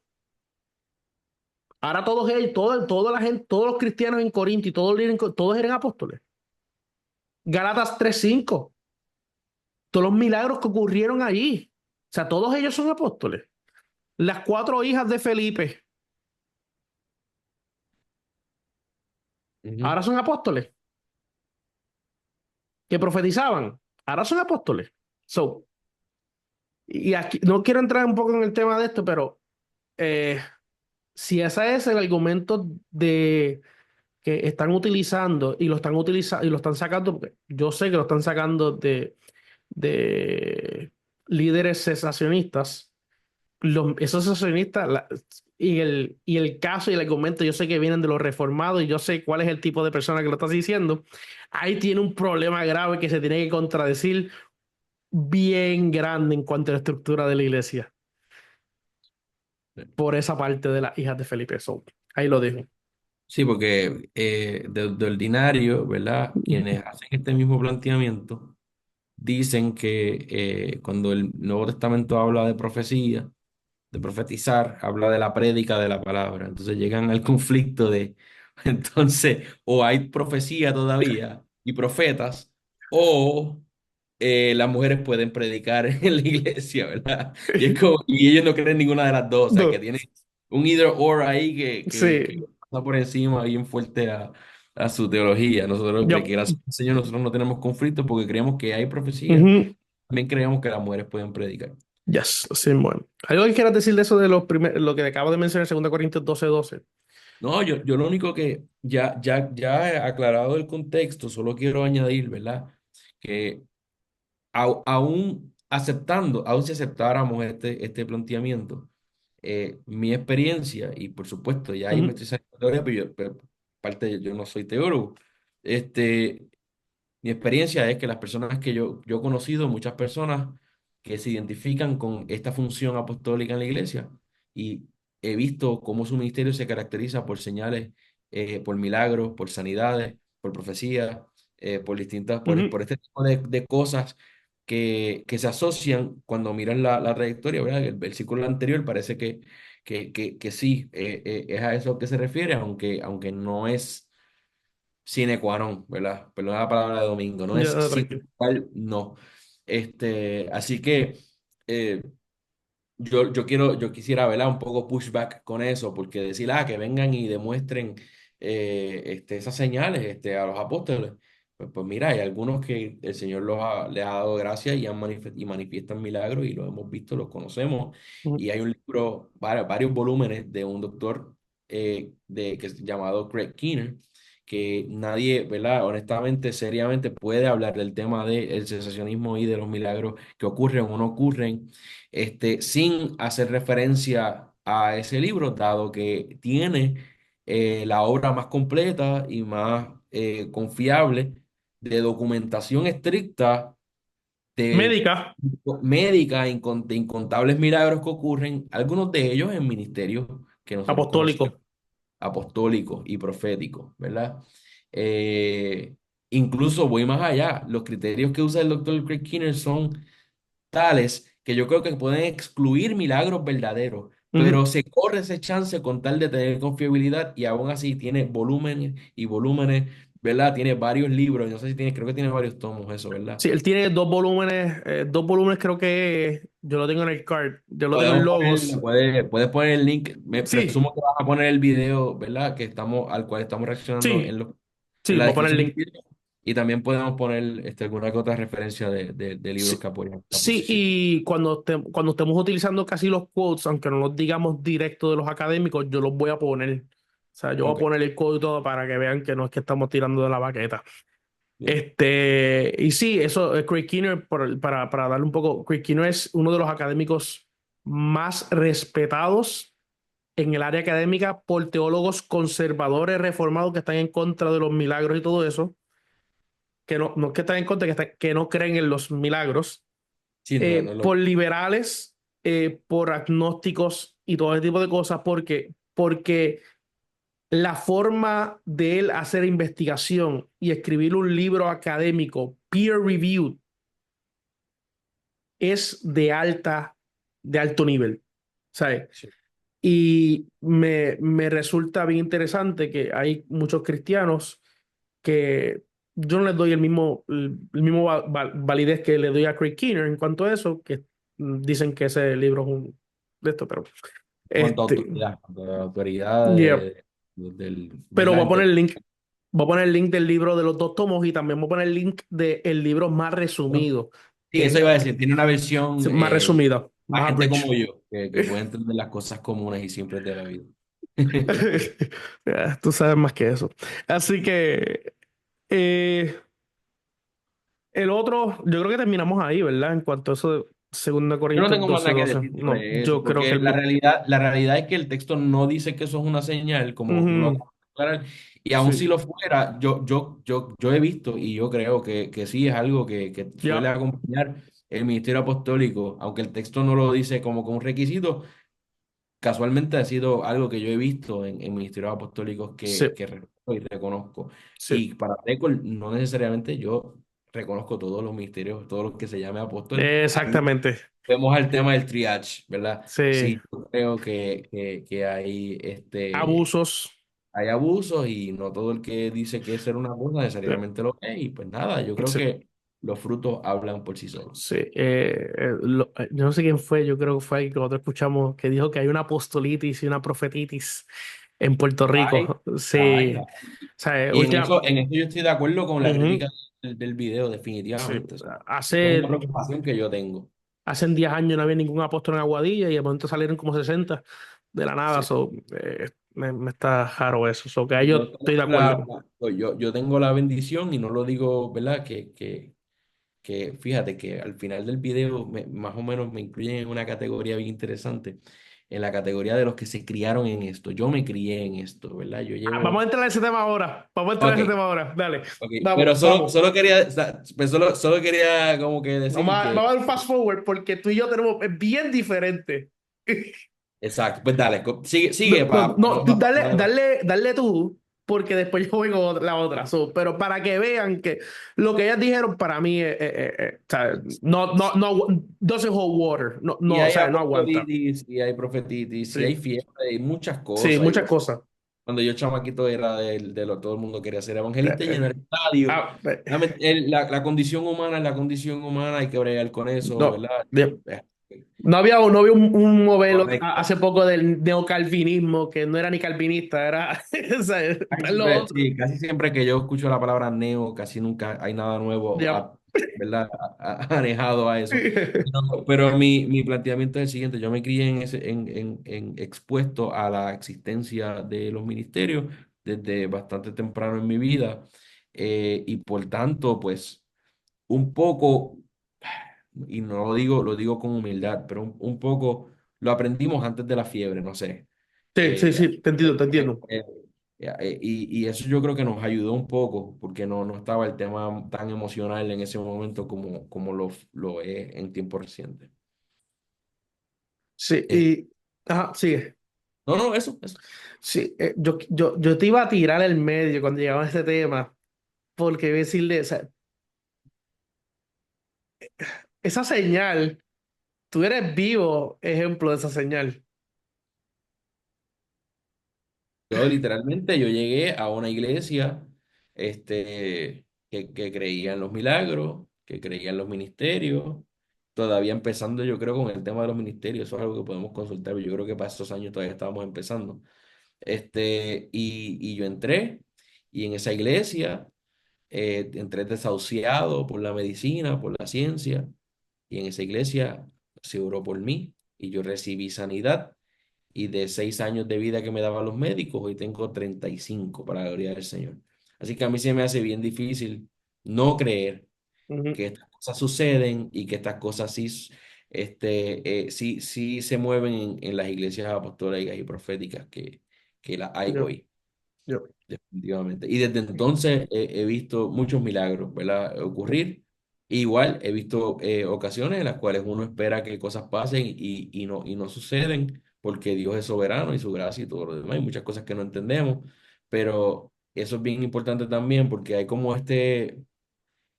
Ahora todos ellos, toda la gente, todos los cristianos en Corintio, todos eran apóstoles. Gálatas 3:5, todos los milagros que ocurrieron allí. O sea, todos ellos son apóstoles. Las 4 hijas de Felipe, ujú. ahora son apóstoles. Que profetizaban, ahora son apóstoles. So, y aquí no quiero entrar un poco en el tema de esto, pero eh, si ese es el argumento de que están utilizando y lo están utilizando y lo están sacando, porque yo sé que lo están sacando de líderes cesacionistas. Esos cesacionistas y el caso y el argumento, yo sé que vienen de los reformados y yo sé cuál es el tipo de persona que lo estás diciendo. Ahí tiene un problema grave que se tiene que contradecir bien grande en cuanto a la estructura de la iglesia por esa parte de las hijas de Felipe. So, ahí lo dejo. Sí, porque de ordinario, ¿verdad? Quienes hacen este mismo planteamiento dicen que cuando el Nuevo Testamento habla de profecía, de profetizar, habla de la prédica de la palabra. Entonces llegan al conflicto de, entonces, o hay profecía todavía y profetas, o las mujeres pueden predicar en la iglesia, ¿verdad? Y ellos no creen ninguna de las dos, o sea, que No, tienen un either or ahí que sí. pasa por encima bien fuerte a su teología. Nosotros, que Yo. gracias al Señor, nosotros no tenemos conflicto porque creemos que hay profecía, Ujú. también creemos que las mujeres pueden predicar. Yes, sí, bueno. ¿Algo que quieras decir de eso de lo que acabo de mencionar en 2 Corintios 12:12? No, yo lo único que ya he aclarado el contexto, solo quiero añadir, ¿verdad? Que aún aceptando, aún si aceptáramos este planteamiento, mi experiencia, y por supuesto, ya ahí me Ujú, estoy saliendo de teoría, pero parte yo no soy teólogo, este, mi experiencia es que las personas que yo he conocido, muchas personas que se identifican con esta función apostólica en la iglesia y he visto cómo su ministerio se caracteriza por señales, por milagros, por sanidades, por profecías, por distintas, por ujú. este tipo de cosas que se asocian cuando miran la trayectoria, ¿verdad? El versículo anterior parece que sí, es a eso que se refiere, aunque no es sine qua non, ¿verdad? Perdón la palabra de domingo, no Ya, es no, sine tranquilo. qua non, no. Así que eh, yo quisiera, ¿verdad? Un poco pushback con eso, porque decir, que vengan y demuestren esas señales a los apóstoles. Pues mira, hay algunos que el Señor les ha dado gracia y, y manifiestan milagros y los hemos visto, los conocemos. Ujú, Y hay un libro, varios volúmenes de un doctor que es llamado Craig Keener, que nadie, ¿verdad? Honestamente, seriamente puede hablar del tema del sensacionismo y de los milagros que ocurren o no ocurren, sin hacer referencia a ese libro, dado que tiene la obra más completa y más confiable de documentación estricta de Médica, médica, de incontables milagros que ocurren, algunos de ellos en ministerios que nosotros conocemos, apostólico. apostólicos y proféticos, ¿verdad? Eh, Incluso voy más allá, los criterios que usa el doctor Craig Kinner son tales que yo creo que pueden excluir milagros verdaderos, Ujú. pero se corre ese chance con tal de tener confiabilidad y aún así tiene volúmenes y volúmenes, ¿verdad? Tiene varios libros, no sé si tiene, creo que tiene varios tomos eso, ¿verdad? Sí, él tiene dos volúmenes creo que yo lo tengo en el card, yo lo tengo en Podemos poner, logos. puedes poner el link, me Sí, presumo que vas a poner el video, ¿verdad? Al cual estamos reaccionando sí, en sí, la voy a poner el descripción del link. video. Y también podemos poner alguna que otra referencia de libros Sí, que apoyan la sí, posición. y cuando estemos utilizando casi los quotes, aunque no los digamos directo de los académicos, yo los voy a poner. O sea, yo voy a Ok, poner el quote y todo para que vean que no es que estamos tirando de la baqueta. bien. Y sí, eso, Craig Kinner, para darle un poco, Craig Kinner es uno de los académicos más respetados en el área académica por teólogos conservadores reformados que están en contra de los milagros y todo eso, que no es que están en contra, que no creen en los milagros, Sí, no, no lo. por liberales, por agnósticos y todo ese tipo de cosas, porque la forma de él hacer investigación y escribir un libro académico peer reviewed es de alto nivel, ¿sabes? Sí. Y me resulta bien interesante que hay muchos cristianos que yo no les doy el mismo validez que le doy a Craig Keener en cuanto a eso, que dicen que ese libro es un de esto, pero Cuanto a este, autoridad, cuanto a la autoridad yeah. Pero ¿verdad? voy a poner el link del libro de los dos tomos y también voy a poner el link del libro más resumido, Sí, eso que iba a decir, tiene una versión es más resumida, a más gente como abridged. yo, que puede entender las cosas comunes y simples de la vida. Tú sabes más que eso. Así que eh, el otro, yo creo que terminamos ahí, ¿verdad? En cuanto a eso de 2 Yo no Corintios tengo más 12 nada que 12. decir No, sobre eso, yo creo que porque la realidad es que el texto no dice que eso es una señal, como tú lo Ujú, acabas de aclarar, y aun si sí, lo fuera, yo he visto y yo creo que sí es algo que suele ya, acompañar el ministerio apostólico, aunque el texto no lo dice como un requisito, casualmente ha sido algo que yo he visto en ministerios apostólicos sí, que respeto y reconozco. sí, Y para récord, no necesariamente yo reconozco todos los ministerios, todos los que se llame apóstol. exactamente, Vemos al tema del triage, ¿verdad? sí, Sí, yo creo que abusos, hay abusos y no todo el que dice que es ser una cosa sí, necesariamente lo es. Y pues nada, yo creo sí, que los frutos hablan por sí solos. sí. Yo no sé quién fue, yo creo que fue alguien que nosotros escuchamos que dijo que hay una apostolitis y una profetitis en Puerto Ay, Rico. ay, Sí, o ay. sea, Y en eso yo estoy de acuerdo con la ujú, crítica del video, sí. definitivamente. O sea, eso es una Hace, preocupación que yo tengo. hace 10 años no había ningún apóstol en Aguadilla y de momento salieron como 60 de la nada. Sí. So, me está raro eso. So, que ahí yo Yo estoy de tengo acuerdo. yo tengo la bendición y no lo digo, ¿verdad? Que fíjate que al final del video más o menos me incluyen en una categoría bien interesante, en la categoría de los que se criaron en esto. Yo me crié en esto, ¿verdad? Yo Vamos a llevo. entrar a ese tema ahora. Vamos a entrar a Ok, ese tema ahora. Dale. ok. Vamos, Pero solo, vamos. solo quería, o sea, pues solo quería como que decir Vamos que. a dar un fast forward porque tú y yo tenemos es bien diferente. Exacto, pues dale, sigue, No, sigue no, para no, tú dale, no. dale tú, porque después yo vengo la otra. So, pero para que vean que lo que ellas dijeron para mí, o sea, no, doesn't hold water. No, Y no, o hay sea, no aguanta. apostolitis, y hay profetitis, y hay Sí, fiebre, y muchas sí, cosas. Y muchas cosas. cuando yo chamaquito era todo el mundo quería ser Eh, evangelista y eh, llenar estadio. ah, La condición humana es la condición humana, hay que bregar con eso, no, ¿verdad? no había un modelo Correcto. hace poco del neocalvinismo que no era ni calvinista, era, o sea, Casi lo siempre, otro. sí, casi siempre que yo escucho la palabra neo, casi nunca hay nada nuevo, Ya. ¿verdad? Anejado a eso. Pero mi planteamiento es el siguiente, yo me crié expuesto a la existencia de los ministerios desde bastante temprano en mi vida, y por tanto, pues un poco, y no lo digo, lo digo con humildad, pero un poco lo aprendimos antes de la fiebre, no sé. Sí, sí, Eh, sí, te entiendo, te eh, entiendo. eh, y eso yo creo que nos ayudó un poco, porque no estaba el tema tan emocional en ese momento como lo es en tiempo reciente. Sí, Eh, ajá, sigue. no, no, eso. Sí, yo te iba a tirar el medio cuando llegaba a este tema, porque iba a decirle, o sea, esa señal, tú eres vivo ejemplo de esa señal. Yo literalmente, yo llegué a una iglesia que creía en los milagros, que creía en los ministerios, todavía empezando yo creo con el tema de los ministerios, eso es algo que podemos consultar, pero yo creo que para esos años todavía estábamos empezando. Y yo entré y en esa iglesia entré desahuciado por la medicina, por la ciencia, y en esa iglesia se oró por mí y yo recibí sanidad y de 6 años de vida que me daban los médicos, hoy tengo 35 para la gloria del Señor. Así que a mí se me hace bien difícil no creer Ujú. que estas cosas suceden y que estas cosas sí se mueven en las iglesias apostólicas y proféticas que las hay Yo, hoy. yo, Definitivamente. Y desde entonces he visto muchos milagros, ¿verdad? Ocurrir. Igual he visto ocasiones en las cuales uno espera que cosas pasen y no suceden porque Dios es soberano y su gracia y todo lo demás. Hay muchas cosas que no entendemos, pero eso es bien importante también porque hay como este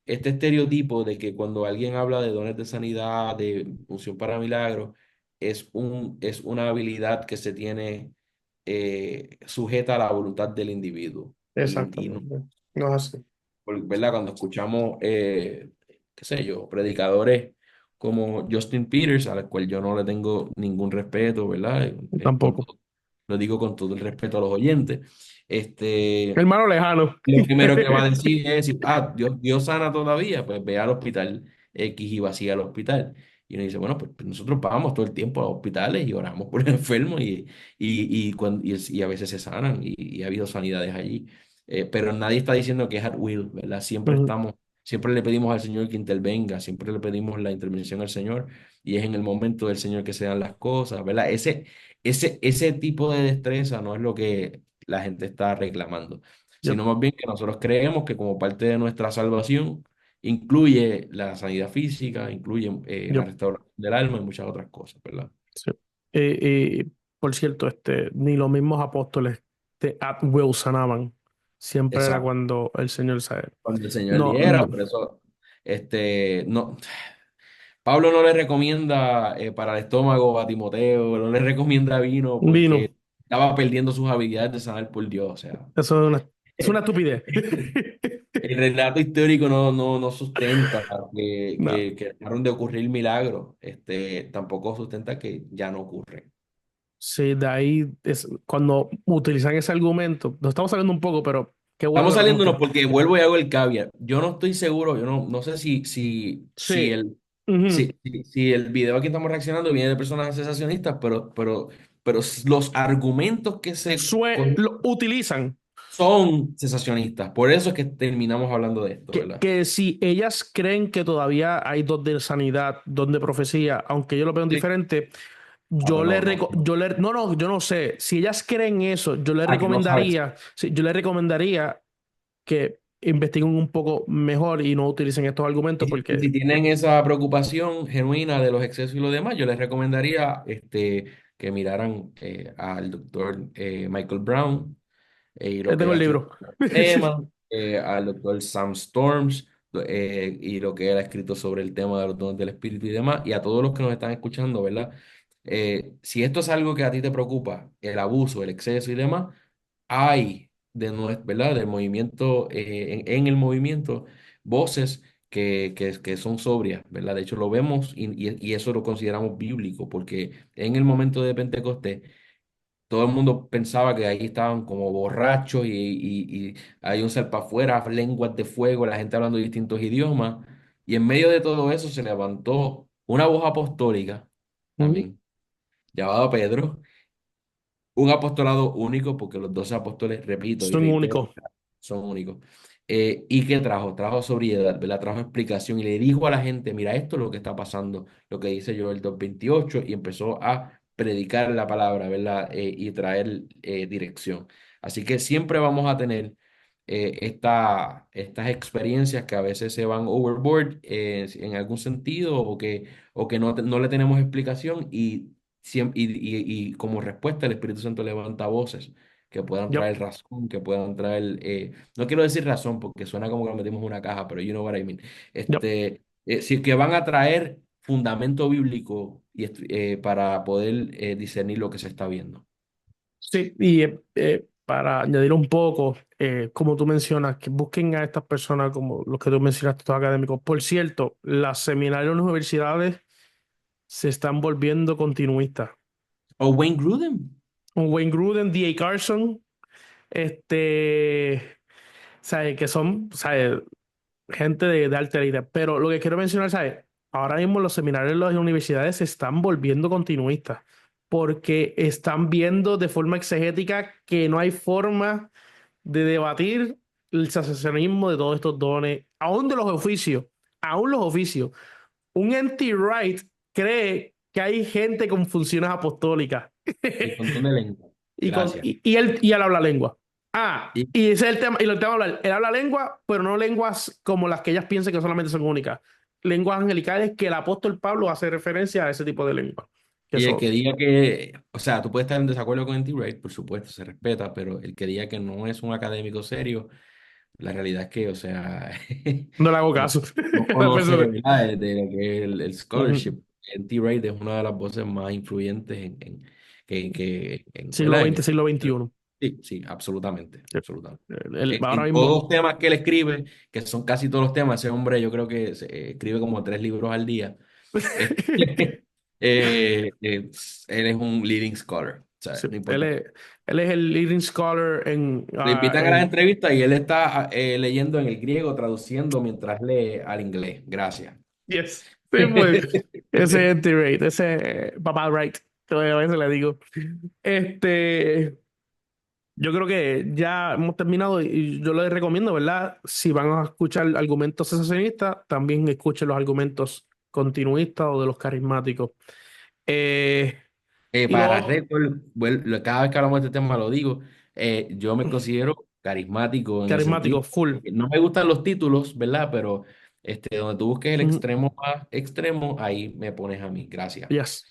estereotipo de que cuando alguien habla de dones de sanidad, de unción para milagros, es una habilidad que se tiene sujeta a la voluntad del individuo. Y no, exactamente. No es así. ¿verdad? Cuando escuchamos, qué sé yo, predicadores como Justin Peters, a la cual yo no le tengo ningún respeto, ¿verdad? Tampoco. Lo digo con todo el respeto a los oyentes. Este, Hermano lejano. lo primero que va a decir es, Dios sana todavía, pues ve al hospital X y vacía al hospital. Y uno dice, bueno, pues nosotros vamos todo el tiempo a hospitales y oramos por el enfermo y a veces se sanan y ha habido sanidades allí. Pero nadie está diciendo que es at will, ¿verdad? Ujú. Siempre le pedimos al Señor que intervenga, siempre le pedimos la intervención al Señor y es en el momento del Señor que se dan las cosas, ¿verdad? Ese tipo de destreza no es lo que la gente está reclamando, Yo, sino más bien que nosotros creemos que como parte de nuestra salvación incluye la sanidad física, incluye la yo. restauración del alma y muchas otras cosas, ¿verdad? Sí. Por cierto, ni los mismos apóstoles de at will sanaban. Siempre era Exacto. cuando el Señor sabe. Cuando el Señor No, diera, por eso, no, Pablo no le recomienda para el estómago a Timoteo, no le recomienda vino vino. porque estaba perdiendo sus habilidades de sanar por Dios, o sea. Eso es una estupidez. El relato histórico no sustenta No. que dejaron de ocurrir milagros, tampoco sustenta que ya no ocurren. Sí, de ahí es cuando utilizan ese argumento. Nos estamos saliendo un poco, pero qué bueno Estamos que lo saliéndonos tomaste. porque vuelvo y hago el caveat. Yo no estoy seguro, yo no sé si Sí. Ujú. si el video aquí estamos reaccionando viene de personas sensacionistas, pero los argumentos que Lo utilizan. son sensacionistas. Por eso es que terminamos hablando de esto, ¿verdad? Que si ellas creen que todavía hay dos de sanidad, dos de profecía, aunque yo lo veo Sí. diferente, Ah, pues no. no, no, yo no sé. Si ellas creen eso, Ah, que no sabes. yo le recomendaría que investiguen un poco mejor y no utilicen estos argumentos Y porque si tienen esa preocupación genuina de los excesos y lo demás, yo les recomendaría que miraran al doctor Michael Brown y lo que tengo él el ha hecho libro. sobre el tema, al doctor Sam Storms y lo que él ha escrito sobre el tema de los dones del espíritu y demás, y a todos los que nos están escuchando, ¿verdad? Si esto es algo que a ti te preocupa, el abuso, el exceso y demás, hay ¿verdad? Del movimiento, en el movimiento, voces que son sobrias, ¿verdad? De hecho, lo vemos y eso lo consideramos bíblico, porque en el momento de Pentecostés, todo el mundo pensaba que ahí estaban como borrachos y hay un salpa afuera, lenguas de fuego, la gente hablando distintos idiomas, y en medio de todo eso se levantó una voz apostólica, Ujú. amén, llamado Pedro, Un apostolado único, porque los 12 apóstoles, repito y Son reitero, únicos. son únicos. ¿Y qué trajo? Trajo sobriedad, ¿verdad? Trajo explicación y le dijo a la gente, mira, esto es lo que está pasando, lo que dice Joel 2:28 y empezó a predicar la palabra, ¿verdad? Y traer dirección. Así que siempre vamos a tener estas experiencias que a veces se van overboard en algún sentido o que no le tenemos explicación y como respuesta el Espíritu Santo levanta voces que puedan Yup. traer razón, que puedan traer, no quiero decir razón porque suena como que lo metimos en una caja, pero you know what I mean. Yup. Sí, que van a traer fundamento bíblico para poder discernir lo que se está viendo. Sí, y para añadir un poco, como tú mencionas, que busquen a estas personas como los que tú mencionaste, estos académicos. Por cierto, las seminarios en las universidades se están volviendo continuistas. O Wayne Grudem. Un Wayne Gruden, D.A. Carson, ¿sabes? Que son, ¿sabes? Gente de alta élite. Pero lo que quiero mencionar, ¿sabes? Ahora mismo los seminarios en las universidades se están volviendo continuistas porque están viendo de forma exegética que no hay forma de debatir el sacerdotismo de todos estos dones, aún de los oficios, aún los oficios. Un anti-right cree que hay gente con funciones apostólicas. Y con don de lengua. Gracias. Y él habla lengua. Ah, Y, y ese es el tema, y lo tema hablar. Él habla lengua, pero no lenguas como las que ellas piensan que solamente son únicas. Lenguas angelicales que el apóstol Pablo hace referencia a ese tipo de lengua. Que y el que son. diga que, o sea, tú puedes estar en desacuerdo con N.T. Wright, por supuesto, se respeta, pero el que diga que no es un académico serio, la realidad es que, o sea, No le hago no, caso. no La conoce, persona. ¿verdad? De lo que es el Ujú. scholarship. N.T. Wright es una de las voces más influyentes Siglo ¿verdad? XX, siglo XXI. Sí, sí, absolutamente, absolutamente. Ahora En todos mismo. los temas que él escribe, que son casi todos los temas, ese hombre yo creo que escribe como 3 libros al día. Este, él es un leading scholar, Sí, ¿sabes? No él importa. es, él es el leading scholar Le invitan a las entrevistas y él está leyendo en el griego, traduciendo mientras lee al inglés. Gracias. Yes. Sí, pues, ese anti-rate, ese papá right, todavía a veces le digo. Yo creo que ya hemos terminado y yo les recomiendo, ¿verdad? Si van a escuchar argumentos cesacionistas, también escuchen los argumentos continuistas o de los carismáticos. Eh, y Para luego, récord, cada vez que hablamos de este tema lo digo, yo me considero carismático en el sentido carismáticos, full. de que no me gustan los títulos, ¿verdad? Pero donde tú busques el Ujú. extremo más extremo, ahí me pones a mí. Gracias. Yes.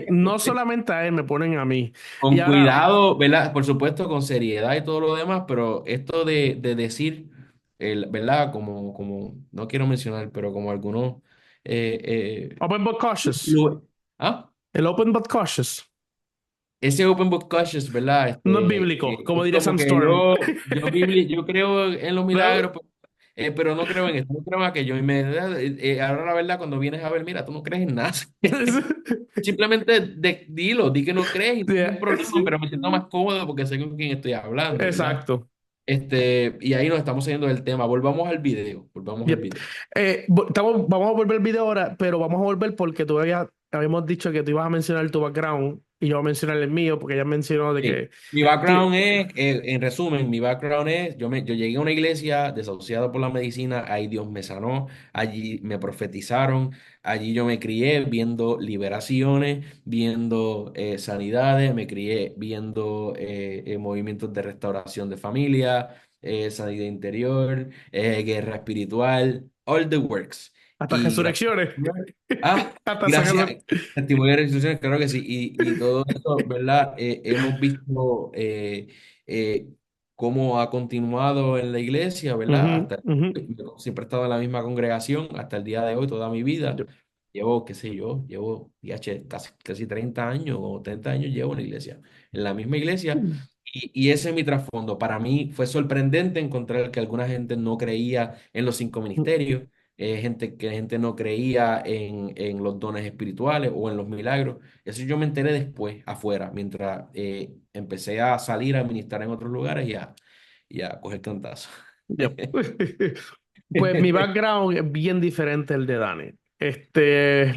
No solamente a él, me ponen a mí. Y Con ahora, cuidado, ¿verdad? Por supuesto, con seriedad y todo lo demás, pero esto de decir, ¿verdad? No quiero mencionar, pero como algunos... eh, open but cautious. ¿Ah? El open but cautious. Ese Open Book Cautious, ¿verdad? No es bíblico, como Es diría como Sam que Storm. yo creo en los ¿Verdad? milagros, pero no creo en esto, no creo en aquello. Y ahora la verdad, cuando vienes a ver, mira, tú no crees en nada. Simplemente dilo, di que no crees y no hay ningún Yeah, problema, sí. pero me siento más cómodo porque sé con quién estoy hablando, ¿verdad? Exacto. Y ahí nos estamos saliendo del tema. Volvamos al video, volvamos al Yep. video. Vamos a volver al video ahora, pero vamos a volver porque todavía habíamos dicho que tú ibas a mencionar tu background y yo voy a mencionar el mío porque ya mencionó de Sí. que Mi ti- background es, en resumen, mi background es, yo llegué a una iglesia desahuciado por la medicina, ahí Dios me sanó, allí me profetizaron, allí yo me crié viendo liberaciones, viendo sanidades, me crié viendo movimientos de restauración de familia, sanidad interior, guerra espiritual, all the works. hasta Y gracias. resurrecciones. Ah, Hasta gracias. Testimonio de restituciones, claro que sí. Y todo eso, ¿verdad? Hemos visto cómo ha continuado en la iglesia, ¿verdad? Ujú, ujú. Siempre he estado en la misma congregación hasta el día de hoy, toda mi vida. Yep. Llevo, qué sé yo, casi 30 años o 30 años llevo en la iglesia, en la misma iglesia. Y ese es mi trasfondo. Para mí fue sorprendente encontrar que alguna gente no creía en los 5 ministerios, gente no creía en los dones espirituales o en los milagros. Eso yo me enteré después, afuera, mientras empecé a salir a ministrar en otros lugares y a coger cantazo. Yep. Pues mi background es bien diferente al de Dani.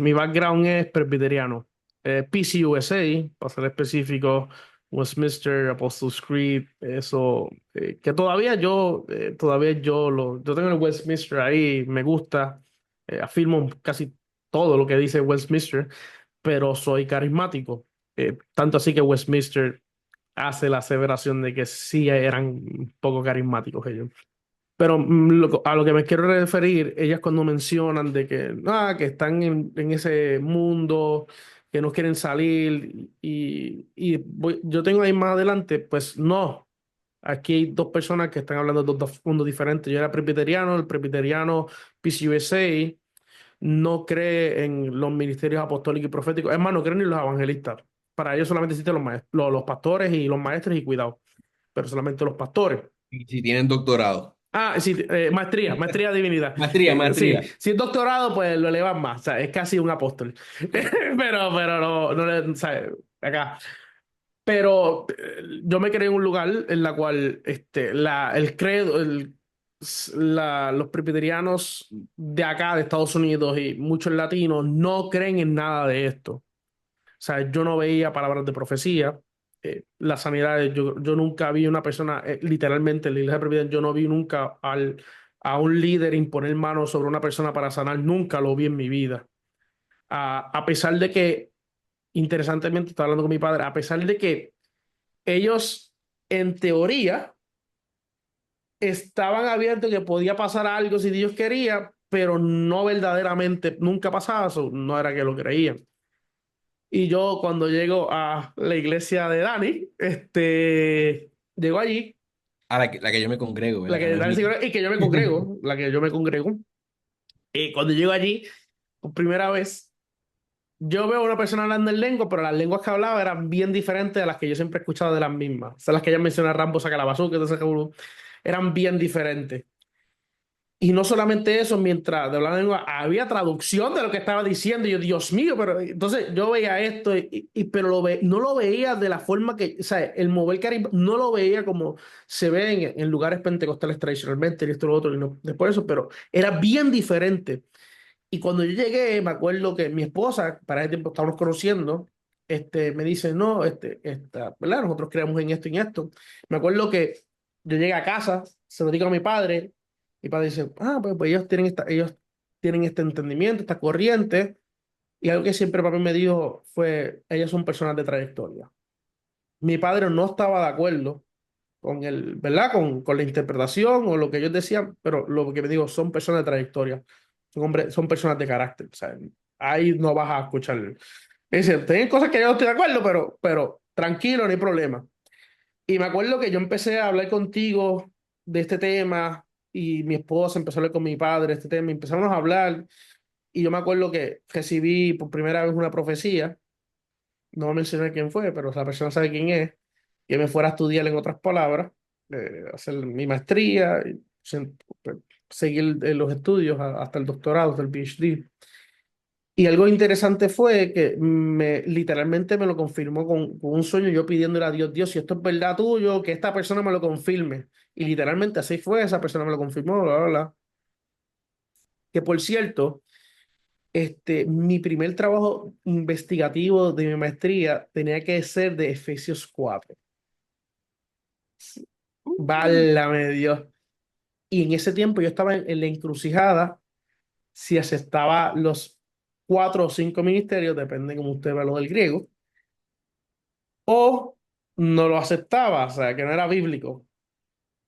Mi background es presbiteriano. PCUSA, para ser específico, Westminster, Apostles' Creed, eso, que yo tengo el Westminster ahí, me gusta, afirmo casi todo lo que dice Westminster, pero soy carismático. Tanto así que Westminster hace la aseveración de que sí eran un poco carismáticos ellos. Pero a lo que me quiero referir, ellas cuando mencionan de que, que están en ese mundo, que no quieren salir, yo tengo ahí más adelante, pues no. Aquí hay dos personas que están hablando de dos mundos diferentes. Yo era presbiteriano, el presbiteriano PCUSA no cree en los ministerios apostólicos y proféticos. Es más, no creen ni los evangelistas. Para ellos solamente existen los pastores y los maestros y cuidado, pero solamente los pastores. Y si tienen doctorado. Ah, sí, maestría de divinidad. Maestría, Sí, maestría. si es doctorado, pues lo elevan más. O sea, es casi un apóstol. Pero no le, o sea, acá. Pero yo me creé en un lugar en la cual el credo, los presbiterianos de acá, de Estados Unidos y muchos latinos no creen en nada de esto. O sea, yo no veía palabras de profecía. Las sanidades, yo nunca vi una persona, literalmente en la iglesia presbiteriana, yo no vi nunca a un líder imponer manos sobre una persona para sanar, nunca lo vi en mi vida. A pesar de que, interesantemente, estaba hablando con mi padre, a pesar de que ellos, en teoría, estaban abiertos que podía pasar algo si Dios quería, pero no verdaderamente, nunca pasaba eso, no era que lo creían. Y yo cuando llego a la iglesia de Dani, llego allí, A la que yo me congrego, la la que que no es Dani mía. se congrega, y que yo me congrego, la que yo me congrego. Y cuando llego allí, por primera vez, yo veo a una persona hablando en lengua, pero las lenguas que hablaba eran bien diferentes a las que yo siempre he escuchado de las mismas. O sea, las que ella menciona, Rambo, saca la bazooka, entonces, eran bien diferentes. Y no solamente eso, mientras de hablar la lengua, había traducción de lo que estaba diciendo. Y yo, Dios mío, pero entonces yo veía esto, pero no lo veía de la forma que, o sea, el mover carisma, no lo veía como se ve en lugares pentecostales tradicionalmente, y esto y lo otro, y no, después de eso, pero era bien diferente. Y cuando yo llegué, me acuerdo que mi esposa, para ese tiempo estábamos conociendo, me dice, no, ¿verdad? Nosotros creemos en esto y en esto. Me acuerdo que yo llegué a casa, se lo digo a mi padre dice, pues ellos tienen este entendimiento, esta corriente, y algo que siempre para mí me dijo fue, ellos son personas de trayectoria. Mi padre no estaba de acuerdo con ¿verdad? Con la interpretación o lo que ellos decían, pero lo que me digo, son personas de trayectoria, son personas de carácter, o sea, ahí no vas a escuchar. Es decir, tienen cosas que yo no estoy de acuerdo, pero tranquilo, no hay problema. Y me acuerdo que yo empecé a hablar contigo de este tema y mi esposa empezó a hablar con mi padre de este tema y empezamos a hablar y yo me acuerdo que recibí por primera vez una profecía, no voy a mencionar quién fue, pero la persona sabe quién es, que me fuera a estudiar en otras palabras, hacer mi maestría, y pues, seguir los estudios hasta el doctorado, hasta el PhD. Y algo interesante fue que literalmente me lo confirmó con un sueño, yo pidiéndole a Dios, Dios, si esto es verdad tuyo, que esta persona me lo confirme. Y literalmente así fue, esa persona me lo confirmó, bla, bla, bla. Que por cierto, mi primer trabajo investigativo de mi maestría tenía que ser de Efesios 4. Válame Dios. Y en ese tiempo yo estaba en la encrucijada si aceptaba los 4 o 5 ministerios, depende como usted vea lo del griego, o no lo aceptaba, o sea, que no era bíblico.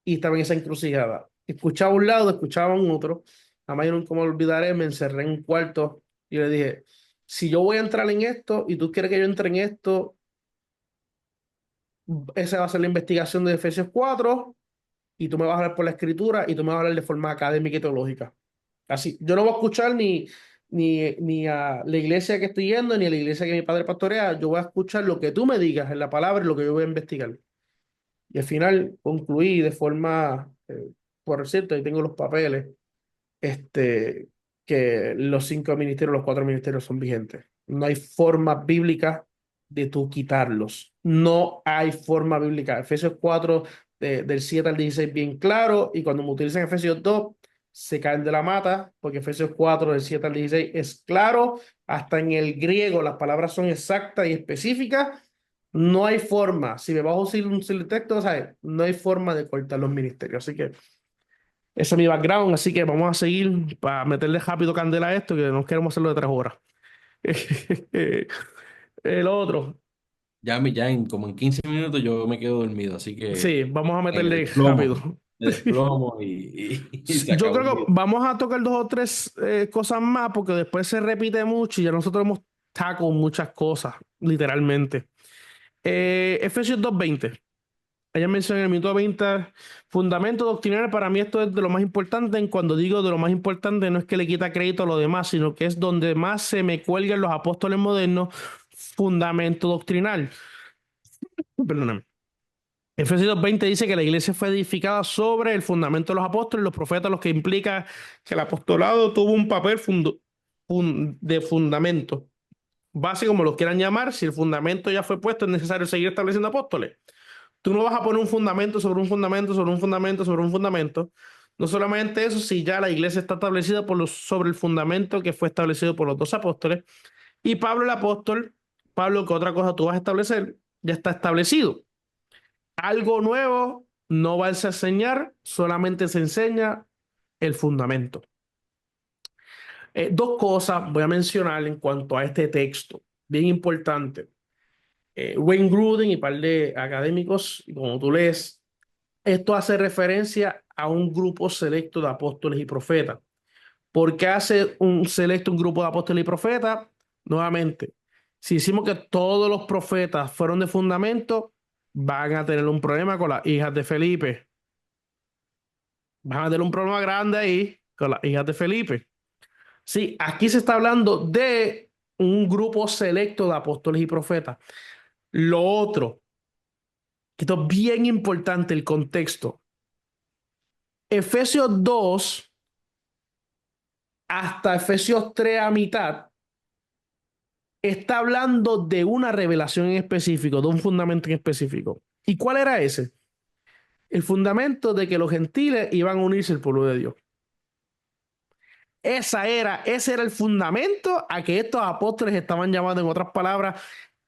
Y estaba en esa encrucijada. Escuchaba un lado, escuchaba un otro. Además, yo nunca me olvidaré, me encerré en un cuarto y le dije, si yo voy a entrar en esto y tú quieres que yo entre en esto, esa va a ser la investigación de Efesios 4 y tú me vas a hablar por la escritura y tú me vas a hablar de forma académica y teológica. Así, yo no voy a escuchar ni a la iglesia que estoy yendo, ni a la iglesia que mi padre pastorea, yo voy a escuchar lo que tú me digas en la palabra y lo que yo voy a investigar. Y al final concluí de forma, por cierto, ahí tengo los papeles, este, que los 5 ministerios, los 4 ministerios son vigentes. No hay forma bíblica de tú quitarlos. No hay forma bíblica. Efesios 4, del 7 al 16, bien claro, y cuando me utilizan Efesios 2, se caen de la mata, porque Efesios 4, del 7 al 16 es claro, hasta en el griego las palabras son exactas y específicas. No hay forma, si me vas a usar un texto, ¿sabes? No hay forma de cortar los ministerios. Así que ese es mi background, así que vamos a seguir para meterle rápido candela a esto, que no queremos hacerlo de 3 horas. El otro, Ya como en 15 minutos yo me quedo dormido, así que sí, vamos a me meterle rápido. desplomo, me desplomo y se Yo acabó el creo que día. vamos a tocar 2 o 3 cosas más, porque después se repite mucho y ya nosotros hemos tacado muchas cosas, literalmente. Efesios 2:20. Ella menciona en el minuto 20, fundamento doctrinal. Para mí esto es de lo más importante. En cuando digo de lo más importante, no es que le quita crédito a lo demás, sino que es donde más se me cuelgan los apóstoles modernos, fundamento doctrinal. Perdóname. Efesios 20 dice que la iglesia fue edificada sobre el fundamento de los apóstoles, los profetas, lo que implica que el apostolado tuvo un papel de fundamento. Base, como lo quieran llamar, si el fundamento ya fue puesto, es necesario seguir estableciendo apóstoles. Tú no vas a poner un fundamento sobre un fundamento sobre un fundamento sobre un fundamento. No solamente eso, si ya la iglesia está establecida sobre el fundamento que fue establecido por los 2 apóstoles. Y Pablo el apóstol, Pablo, ¿qué otra cosa tú vas a establecer? Ya está establecido. Algo nuevo no va a enseñar, solamente se enseña el fundamento. 2 cosas voy a mencionar en cuanto a este texto, bien importante. Wayne Grudem y un par de académicos, y como tú lees, esto hace referencia a un grupo selecto de apóstoles y profetas. ¿Por qué hace un grupo de apóstoles y profetas? Nuevamente, si decimos que todos los profetas fueron de fundamento, van a tener un problema con las hijas de Felipe. Van a tener un problema grande ahí con las hijas de Felipe. Sí, aquí se está hablando de un grupo selecto de apóstoles y profetas. Lo otro, que esto es bien importante, el contexto. Efesios 2 hasta Efesios 3 a mitad está hablando de una revelación en específico, de un fundamento en específico. ¿Y cuál era ese? El fundamento de que los gentiles iban a unirse al pueblo de Dios. Ese era el fundamento a que estos apóstoles estaban llamando, en otras palabras,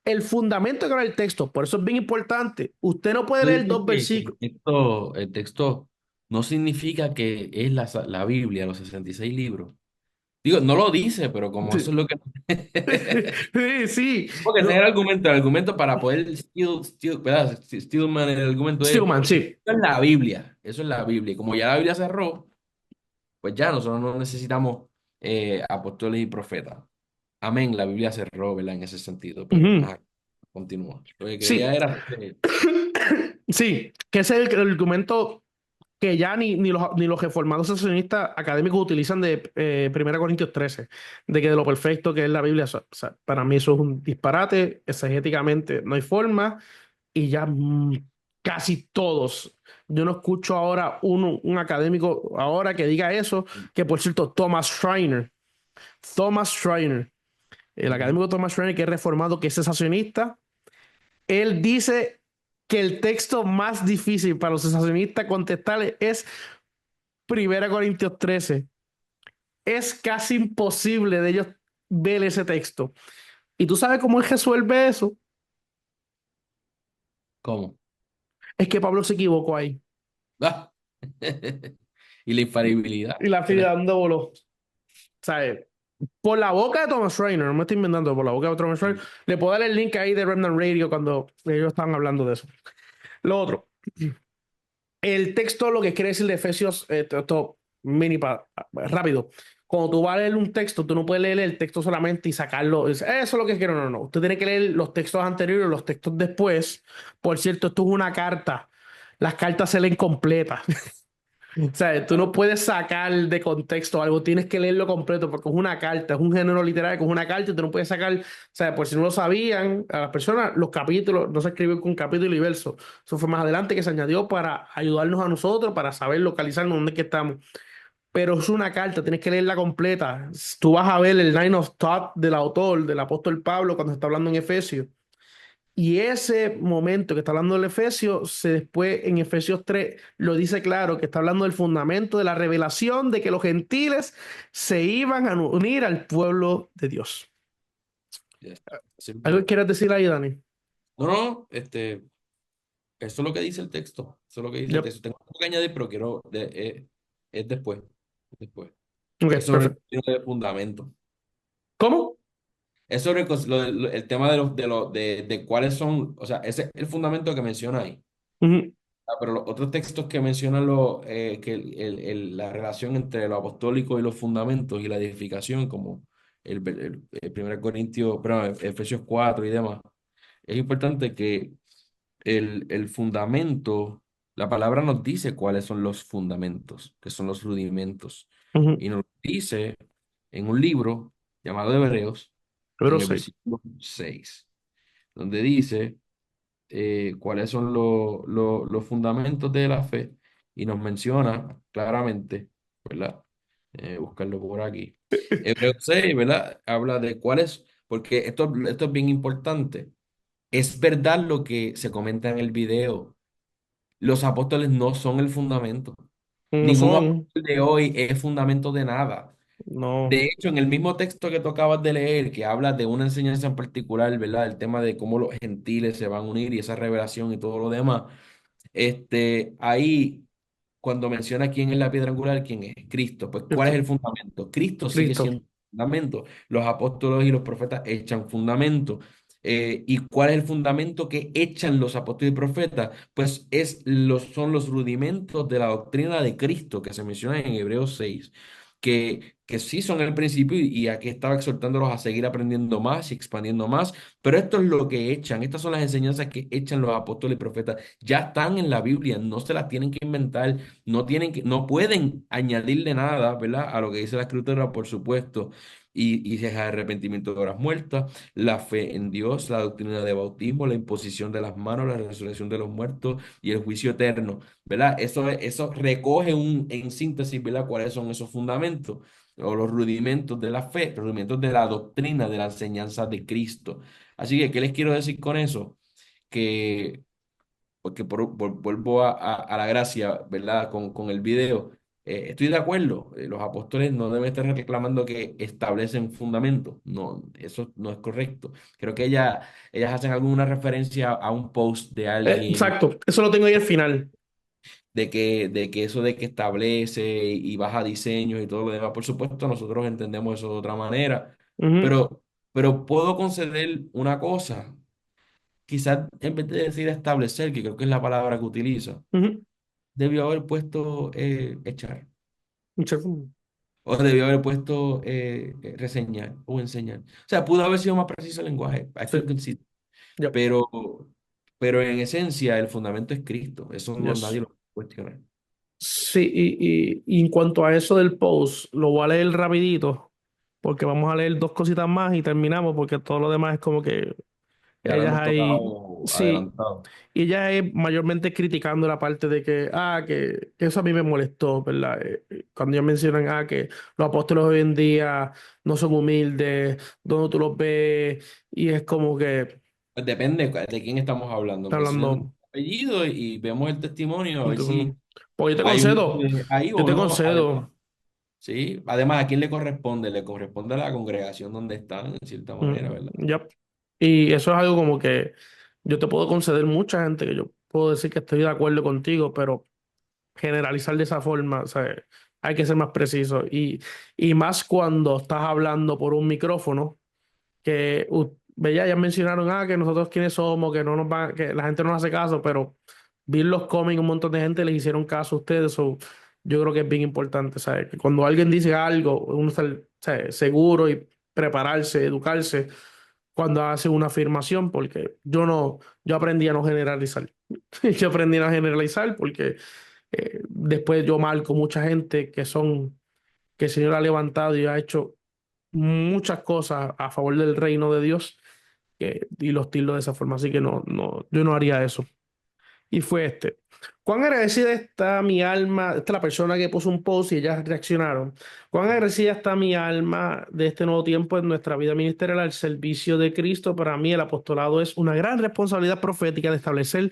el fundamento que era el texto. Por eso es bien importante. Usted no puede Tú leer dices 2 versículos. el texto no significa que es la Biblia, los 66 libros. Digo, no lo dice, pero como eso es Sí, lo que... sí, sí. Porque ese es No, el argumento para poder ¿verdad? Steelman, el argumento es, Stillman, sí. eso es la Biblia, eso es la Biblia. Y como ya la Biblia cerró, pues ya nosotros no necesitamos apóstoles y profetas. Amén, la Biblia cerró, ¿verdad? En ese sentido, pero Ujú. ajá, continúa. Lo que quería Sí, era... sí, que ese es el argumento que ya ni los reformados secesionistas académicos utilizan de 1 Corintios 13, de que de lo perfecto que es la Biblia. O sea, para mí eso es un disparate, exegéticamente no hay forma, y ya casi todos. Yo no escucho ahora un académico ahora que diga eso, que por cierto, Thomas Schreiner, el Ujú. académico Thomas Schreiner, que es reformado, que es cesacionista, él dice que el texto más difícil para los cesacionistas contestar es 1 Corintios 13. Es casi imposible de ellos ver ese texto. ¿Y tú sabes cómo él resuelve eso? ¿Cómo? Es que Pablo se equivocó ahí. Ah. Y la infalibilidad. Y la fila dando voló. ¿Sabes? Por la boca de Thomas Schreiner, no me estoy inventando, por la boca de Thomas Schreiner. Le puedo dar el link ahí de Remnant Radio cuando ellos estaban hablando de eso. Lo otro, el texto, lo que quiere decir de Efesios, esto mini rápido. Cuando tú vas a leer un texto, tú no puedes leer el texto solamente y sacarlo. Eso es lo que quiero. No, no, no. Usted tiene que leer los textos anteriores, los textos después. Por cierto, esto es una carta. Las cartas se leen completas. O sea, tú no puedes sacar de contexto algo, tienes que leerlo completo porque es una carta, es un género literario que es una carta y tú no puedes sacar, o sea, por si no lo sabían, a las personas, los capítulos no se escriben con capítulo y verso. Eso fue más adelante que se añadió para ayudarnos a nosotros, para saber localizarnos dónde es que estamos. Pero es una carta, tienes que leerla completa. Tú vas a ver el line of thought del autor, del apóstol Pablo, cuando está hablando en Efesios. Y ese momento que está hablando del Efesio, se después en Efesios 3 lo dice claro, que está hablando del fundamento de la revelación de que los gentiles se iban a unir al pueblo de Dios. Yes. Así ¿Algo que mismo. quieras decir ahí, Dani? No, no, eso es lo que dice el texto. Eso es lo que dice el Yep. texto. Tengo algo que añadir, pero es después. Es después. Es Ok, sobre el perfecto. contenido de fundamento. ¿Cómo? Es sobre el tema de cuáles son, o sea, ese es el fundamento que menciona ahí. Ujú, Pero los otros textos que mencionan que la relación entre lo apostólico y los fundamentos y la edificación, como el 1 Corintios, perdón, Efesios 4 y demás, es importante que el fundamento, la palabra nos dice cuáles son los fundamentos, que son los rudimentos, ujú. y nos dice en un libro llamado Hebreos, Pero en el 6. versículo 6 donde dice cuáles son los fundamentos de la fe y nos menciona claramente, ¿verdad? Buscarlo por aquí. Hebreos 6, ¿verdad? Habla de cuáles, porque esto es bien importante. Es verdad lo que se comenta en el video. Los apóstoles no son el fundamento. No Ningún son, apóstol de hoy es fundamento de nada. no. De hecho, en el mismo texto que tú acabas de leer, que habla de una enseñanza en particular, ¿verdad? El tema de cómo los gentiles se van a unir y esa revelación y todo lo demás. Ahí, cuando menciona quién es la piedra angular, quién es Cristo, pues ¿cuál es Cristo, el fundamento? Cristo sigue Cristo. siendo fundamento. Los apóstoles y los profetas echan fundamento. ¿Y cuál es el fundamento que echan los apóstoles y profetas? Pues son los rudimentos de la doctrina de Cristo que se menciona en Hebreos 6, que sí son el principio y aquí estaba exhortándolos a seguir aprendiendo más y expandiendo más, pero esto es lo que echan, estas son las enseñanzas que echan los apóstoles y profetas, ya están en la Biblia, no se las tienen que inventar, no pueden añadirle nada, ¿verdad? A lo que dice la Escritura, por supuesto. Y es arrepentimiento de obras muertas, la fe en Dios, la doctrina de bautismo, la imposición de las manos, la resurrección de los muertos y el juicio eterno, ¿verdad? Eso recoge en síntesis, ¿verdad? ¿Cuáles son esos fundamentos o los rudimentos de la fe, los rudimentos de la doctrina, de la enseñanza de Cristo? Así que, ¿qué les quiero decir con eso? Que porque vuelvo a la gracia, ¿verdad? Con el video. Estoy de acuerdo, los apóstoles no deben estar reclamando que establecen fundamentos, no, eso no es correcto. Creo que ellas hacen alguna referencia a un post de alguien, Exacto, eso lo tengo ahí al final. de que eso de que establece y baja diseños y todo lo demás, por supuesto, nosotros entendemos eso de otra manera, Ujú, pero puedo conceder una cosa. Quizás en vez de decir establecer, que creo que es la palabra que utiliza, ujú. debió haber puesto echar. Mucho- O debió haber puesto reseñar o enseñar. O sea, pudo haber sido más preciso el lenguaje. I Sí, can concede. ya, Pero, pero en esencia, el fundamento es Cristo. Eso no yes. nadie lo puede cuestionar. Sí, y en cuanto a eso del post, lo voy a leer rapidito, porque vamos a leer dos cositas más y terminamos, porque todo lo demás es como que Ya lo ellas hemos ahí, tocado sí, adelantado. y ella es mayormente criticando la parte de que, que eso a mí me molestó, ¿verdad? Cuando ellos mencionan, que los apóstoles hoy en día no son humildes, donde tú los ves, y es como que Pues depende de quién estamos hablando. está Mencionen hablando. apellido y vemos el testimonio, a ver si Pues yo te hay un concedo, ahí yo o te no. Además, concedo. sí, además, ¿a quién le corresponde? Le corresponde a la congregación donde están, en cierta manera, ¿verdad? Ya. Y eso es algo como que yo te puedo conceder mucha gente que yo puedo decir que estoy de acuerdo contigo, pero generalizar de esa forma, o sea, hay que ser más preciso. Y más cuando estás hablando por un micrófono, que ya mencionaron, que nosotros quiénes somos, que no nos van, que la gente no nos hace caso, pero vi los cómics, un montón de gente les hicieron caso a ustedes. Yo creo que es bien importante, ¿sabes? Que cuando alguien dice algo, uno está, ¿sabes? Seguro y prepararse, educarse cuando hace una afirmación, porque yo aprendí a no generalizar. Yo aprendí a no generalizar porque después yo marco mucha gente que el Señor ha levantado y ha hecho muchas cosas a favor del reino de Dios, y los tildo de esa forma. Así que no, yo no haría eso. y fue este. Cuán agradecida está mi alma, esta es la persona que puso un post y ellas reaccionaron. Cuán agradecida está mi alma de este nuevo tiempo en nuestra vida ministerial al servicio de Cristo. Para mí el apostolado es una gran responsabilidad profética de establecer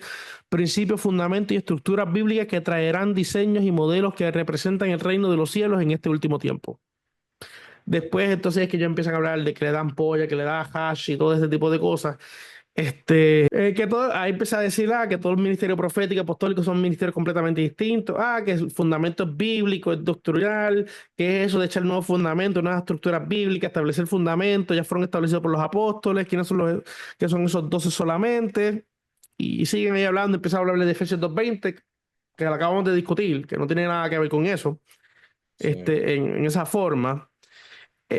principios, fundamentos y estructuras bíblicas que traerán diseños y modelos que representan el reino de los cielos en este último tiempo. Después entonces es que ellos empiezan a hablar de que le dan polla, que le da hash y todo ese tipo de cosas. Que todo, ahí empieza a decir que todo el ministerio profético y apostólico son ministerios completamente distintos, que el fundamento es bíblico, es doctrinal, que es eso de echar nuevos fundamentos, nuevas estructuras bíblicas, establecer fundamentos, ya fueron establecidos por los apóstoles, quiénes son que son esos 12 solamente, y siguen ahí hablando, empiezan a hablar de Efesios 2:20, que lo acabamos de discutir, que no tiene nada que ver con eso, Sí. en esa forma.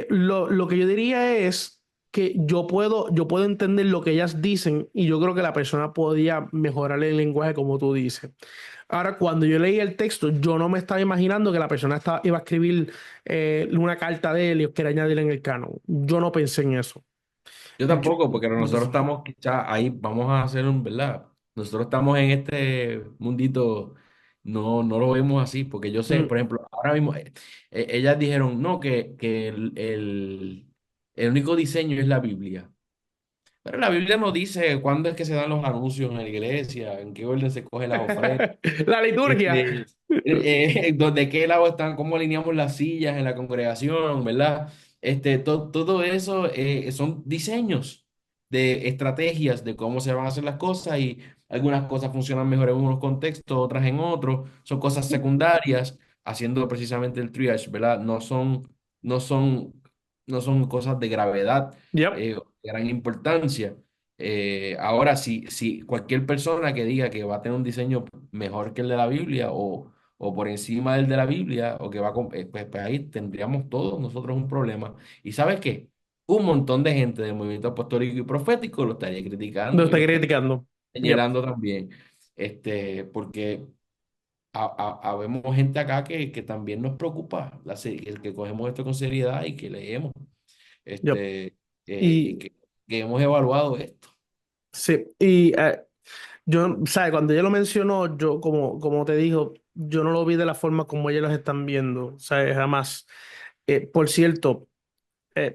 Lo que yo diría es que yo puedo entender lo que ellas dicen y yo creo que la persona podía mejorar el lenguaje como tú dices. Ahora, cuando yo leí el texto, yo no me estaba imaginando que la persona iba a escribir una carta de él y quiera añadirla en el canon. Yo no pensé en eso. Yo Yo, tampoco, porque nosotros entonces, estamos quizá ahí, vamos a hacer un, ¿verdad? Nosotros estamos en este mundito, no lo vemos así, porque yo sé, mm, por ejemplo, ahora mismo, ellas dijeron, no, que el único diseño es la Biblia. Pero la Biblia no dice cuándo es que se dan los anuncios en la iglesia, en qué orden se cogen las ofrendas. la liturgia. De qué lado están, cómo alineamos las sillas en la congregación, ¿verdad? Todo eso son diseños de estrategias de cómo se van a hacer las cosas y algunas cosas funcionan mejor en unos contextos, otras en otros, son cosas secundarias, haciendo precisamente el triage, ¿verdad? No son, no son cosas de gravedad, Yep, de gran importancia. Ahora, si cualquier persona que diga que va a tener un diseño mejor que el de la Biblia o por encima del de la Biblia, o que pues ahí tendríamos todos nosotros un problema. ¿Y sabes qué? Un montón de gente del movimiento apostólico y profético lo estaría lo criticando y está lo estaría criticando. Yep, señalando también. Porque habemos gente acá que también nos preocupa, que cogemos esto con seriedad y que leemos, yep. este, y Y que hemos evaluado esto. sí, y yo, ¿sabes? Cuando ella lo mencionó, yo, como te digo, yo no lo vi de la forma como ellos los están viendo, ¿sabes? Jamás. Por cierto,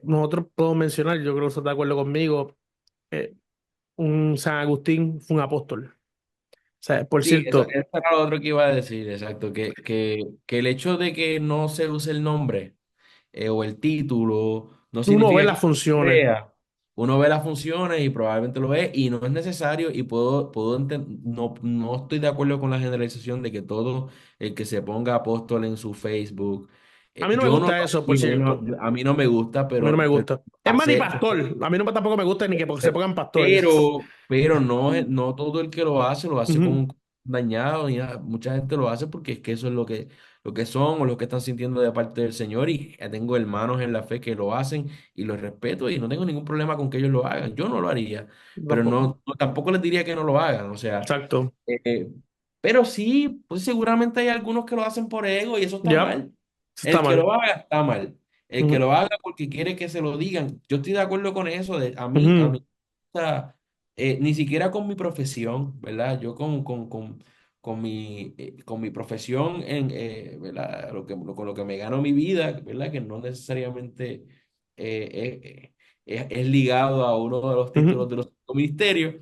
nosotros podemos mencionar, yo creo que estás de acuerdo conmigo, eh, un San Agustín fue un apóstol. ¿Sabes? Por Sí, cierto, eso era lo otro que iba a decir, exacto, que el hecho de que no se use el nombre o el título no uno ve significa que las no se funciones. crea. Uno ve las funciones y probablemente lo ve y no es necesario y no estoy de acuerdo con la generalización de que todo el que se ponga apóstol en su Facebook, A mí no me yo no gusta lo eso, por haría, cierto. a mí no me gusta, A mí no me pero gusta. Es más, ni hacer, pastor. A mí no tampoco me gusta ni que porque se pongan pastores. pero no, no todo el que lo hace con Ujú. un dañado, ni nada. Mucha gente lo hace porque es que eso es lo que son o lo que están sintiendo de parte del Señor. Y tengo hermanos en la fe que lo hacen y los respeto y no tengo ningún problema con que ellos lo hagan. Yo no lo haría, pero Tampoco. tampoco les diría que no lo hagan. O sea, Exacto. eh, pero sí, pues seguramente hay algunos que lo hacen por ego y eso está Ya, mal. está El que mal. lo haga está mal. El que Ujú, lo haga porque quiere que se lo digan. Yo estoy de acuerdo con eso. A ujú, mí, o sea, ni siquiera con mi profesión, ¿verdad? Yo con mi profesión ¿verdad? Con lo que me gano mi vida, ¿verdad? Que no necesariamente es ligado a uno de los títulos ujú, de los ministerios.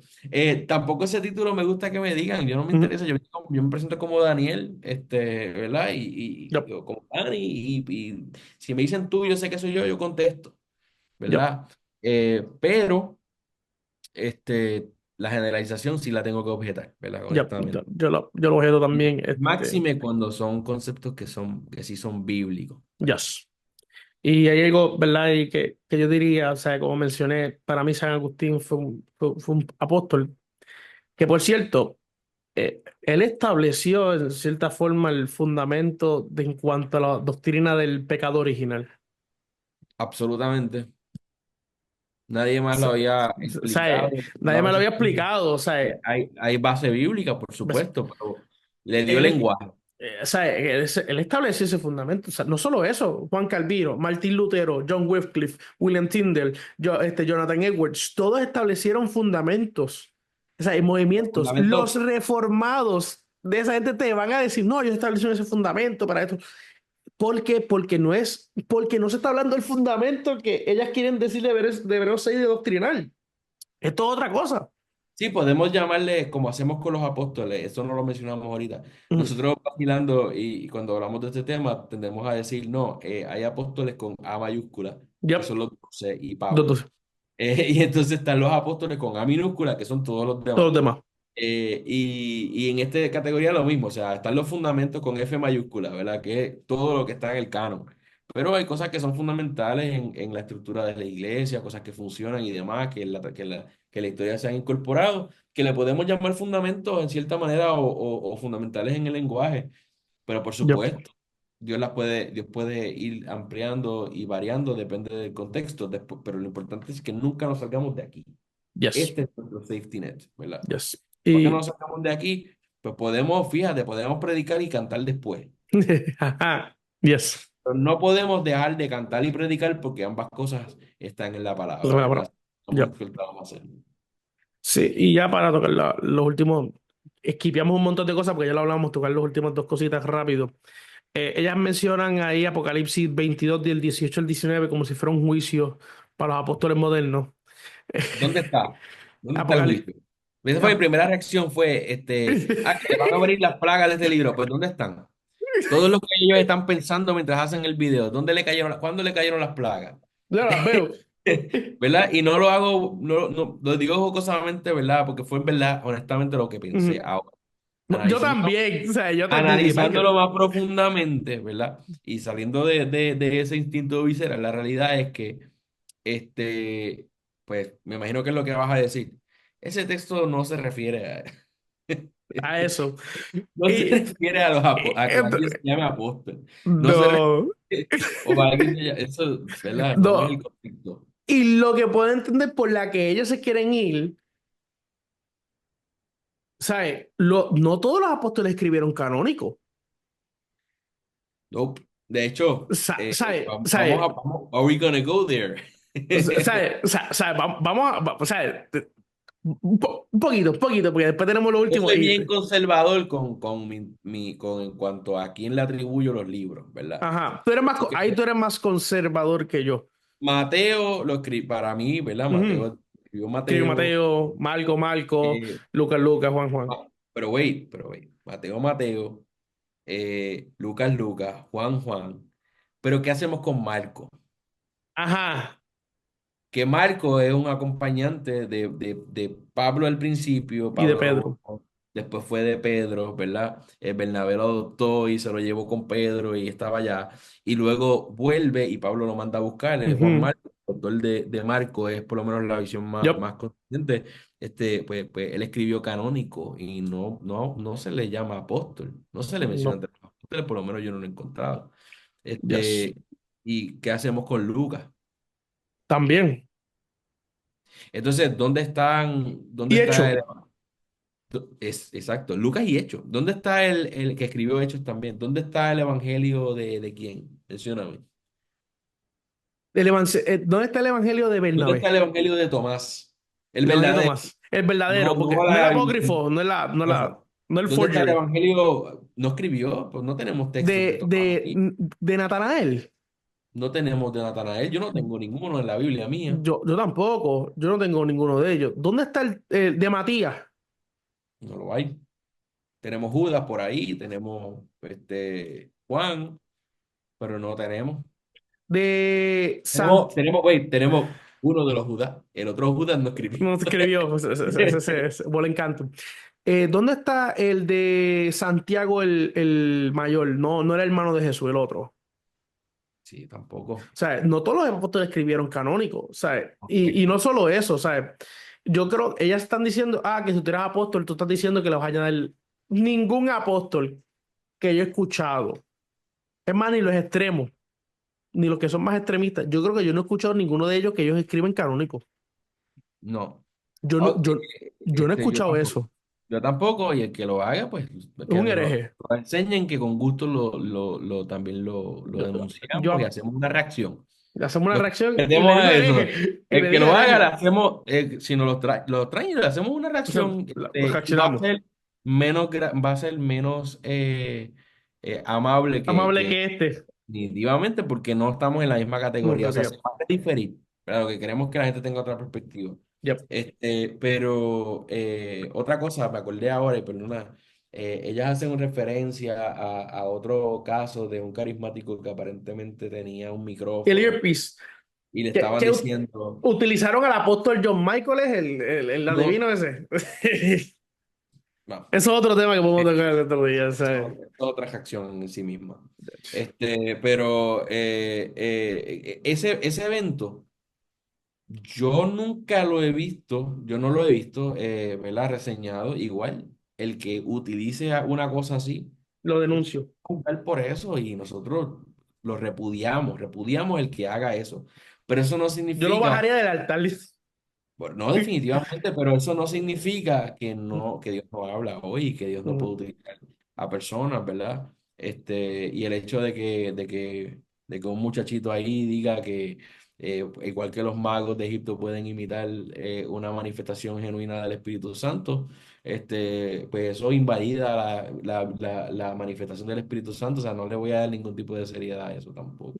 Tampoco ese título me gusta que me digan, yo no me ujú. interesa, yo me presento como Daniel, ¿verdad? Ya, O como Dani, y si me dicen tú, yo sé que soy yo contesto, ya, ¿verdad? Pero la generalización sí la tengo que objetar, ¿verdad? ya. Honestamente. Yo lo objeto también. Máxime cuando son conceptos que sí son bíblicos. Yes. Y hay algo, ¿verdad? Y que yo diría, o sea, como mencioné, para mí San Agustín fue un apóstol, que por cierto, él estableció en cierta forma el fundamento en cuanto a la doctrina del pecado original. Absolutamente. Nadie más lo O había sea, explicado de nadie una me lo base había tan- explicado, o sea, hay base bíblica, por pues, supuesto, pero le dio él, lenguaje. o sea, él estableció ese fundamento. O sea, no solo eso, Juan Calvino, Martín Lutero, John Wycliffe, William Tyndale, Jonathan Edwards, todos establecieron fundamentos O sea, hay Los movimientos. Los fundamentos, reformados de esa gente te van a decir, no, ellos establecieron ese fundamento para esto. ¿Por qué? Porque no se está hablando del fundamento que ellas quieren decir de Hebreos 6 de doctrinal. Esto es otra cosa. sí, podemos llamarle como hacemos con los apóstoles, eso no lo mencionamos ahorita. Mm, Nosotros vacilando y cuando hablamos de este tema tendemos a decir, no, hay apóstoles con A mayúscula, que yep, son los 12 y dos, Pablo. dos, Y entonces están los apóstoles con A minúscula, que son todos los todos demás. los demás. Y en esta categoría lo mismo, o sea, están los fundamentos con F mayúscula, ¿verdad? Que es todo lo que está en el canon. Pero hay cosas que son fundamentales en la estructura de la iglesia, cosas que funcionan y demás, que la historia se han incorporado, que le podemos llamar fundamentos en cierta manera o fundamentales en el lenguaje. Pero por Yep, supuesto, Dios puede ir ampliando y variando, depende del contexto, pero lo importante es que nunca nos salgamos de aquí. yes, Este es nuestro safety net, ¿verdad? yes. ¿Por qué no Y nos sacamos de aquí? Pues podemos, fíjate, podemos predicar y cantar después. ajá, yes. Pero no podemos dejar de cantar y predicar porque ambas cosas están en la palabra, Bueno, ¿verdad? bueno, Somos yep. exhortados a hacer. Sí, y ya para tocar los últimos, esquipeamos un montón de cosas porque ya lo hablamos, tocar las últimas dos cositas rápido. Ellas mencionan ahí Apocalipsis 22 del 18 al 19 como si fuera un juicio para los apóstoles modernos. ¿Dónde está? ¿Dónde está el Apocalipsis. juicio? Esa fue mi primera reacción, fue, que le van a abrir las plagas de este libro. Pues, ¿dónde están? Todo lo que ellos están pensando mientras hacen el video. ¿Dónde le cayeron, cuándo le cayeron las plagas? Yo las veo. ¿Verdad? Y no lo hago, lo digo jocosamente, ¿verdad? Porque fue en verdad, honestamente, lo que pensé. Ujú. Ahora, No, yo analizando, también, o sea, yo también dije, analizándolo "Michael". más profundamente, ¿verdad? Y saliendo de ese instinto visceral, la realidad es que, pues, me imagino que es lo que vas a decir. Ese texto no se refiere a, A eso. no se Y, refiere a que alguien se llame apóstol. No se no, refiere, o a alguien se eso, ¿verdad? No es el no. contexto. Y lo que puedo entender por la que ellos se quieren ir, ¿sabes? No todos los apóstoles escribieron canónico. Nope. De hecho, ¿Sabes? vamos a, ¿Sabes? are we gonna go there? ¿Sabes? ¿Sabes? Vamos a, ¿sabes? Un poquito, porque después tenemos lo Yo último. soy bien conservador con en cuanto a quién le atribuyo los libros, ¿verdad? Ajá, Así que ahí tú eres más conservador que yo. Mateo lo escribió para mí, ¿verdad? Ujú. Mateo escribió Escribe Mateo, Mateo, Marco, eh, Lucas, Juan. pero wait, Mateo, Lucas, Juan. Pero ¿qué hacemos con Marco? Ajá, Que Marco es un acompañante de Pablo al principio, y de Pablo lo Pedro. buscó, después fue de Pedro, ¿verdad? Bernabé lo adoptó y se lo llevó con Pedro y estaba allá, y luego vuelve y Pablo lo manda a buscar, Juan Ujú. Marco, el autor de Marco es por lo menos la visión Yup, más consciente, pues él escribió canónico y no se le llama apóstol, no se le menciona no, entre los apóstoles, por lo menos yo no lo he encontrado. yes. ¿Y qué hacemos con Lucas? También. Entonces, dónde Y está hecho, exacto, Lucas y Hechos? ¿Dónde está el que escribió Hechos también? ¿Dónde está el evangelio de quién? Mencióname. ¿dónde está el evangelio de ¿Dónde está Bernabé? el evangelio de Tomás? El El evangelio de verdadero. Tomás. El verdadero, No, porque no no el la, apócrifo, ajá. no el ¿Dónde está el forgery. evangelio? No escribió, pues no tenemos textos de De, Tomás aquí. de, de Natanael. No tenemos de Natanael. Yo no tengo ninguno en la Biblia mía. Yo tampoco, yo no tengo ninguno de ellos. ¿Dónde está el de Matías? No lo hay. Tenemos Judas por ahí, tenemos Juan, pero no tenemos. De Tenemos, Sant. tenemos, wait, tenemos uno de los Judas. El otro Judas no escribió. No se escribió, ese vuelo encanto. ¿Dónde está el de Santiago el mayor? No, no era hermano de Jesús, el otro. O Sí, tampoco. sea, no todos los apóstoles escribieron canónico, ¿sabes? Y Correcto. no solo eso, ¿sabes? Yo creo, ellas están diciendo, que si tú eres apóstol, tú estás diciendo que le vas a añadir ningún apóstol que yo he escuchado. Es más, ni los extremos, ni los que son más extremistas. Yo creo que yo no he escuchado ninguno de ellos que ellos escriben canónico. No. Yo no, Ok, yo no he yo escuchado tampoco. eso. Yo tampoco, y el que lo haga, pues Es que un nos hereje. lo enseñen, que con gusto también lo Yo, denunciamos y yo, hacemos una reacción. Le hacemos una Nos reacción y le metemos digo a a eso. Hereje, y le El que digo lo a haga, le Hereje. hacemos, si nos lo traen y le hacemos una O sea, reacción, va a reaccionamos. ser va a ser menos amable Amable que que este. definitivamente porque no estamos en la misma No, categoría. O sea, se categoría. va a diferir. Pero que queremos que la gente tenga otra perspectiva. Yep. Pero otra cosa, me acordé ahora, y perdona, ellas hacen referencia a otro caso de un carismático que aparentemente tenía un El micrófono earpiece. y le Que, estaban que diciendo, utilizaron al apóstol John Michael, es el no, adivino ese. no, Eso es otro tema que podemos eh, tocar el otro día, ¿sabes? es otra reacción en sí misma. Pero ese evento, yo nunca lo he visto, yo no lo he visto, ¿verdad? Reseñado. Igual, el que utilice una cosa así, Lo pues, denuncio. juzgar por eso y nosotros lo repudiamos el que haga eso. Pero eso no Yo lo significa. bajaría del altar. Bueno, no definitivamente, pero eso no significa que Dios no habla hoy y que Dios no puede utilizar a personas, ¿verdad? Y el hecho de que un muchachito ahí diga que igual que los magos de Egipto pueden imitar una manifestación genuina del Espíritu Santo, pues eso invalida la manifestación del Espíritu Santo. O sea, no le voy a dar ningún tipo de seriedad a eso tampoco.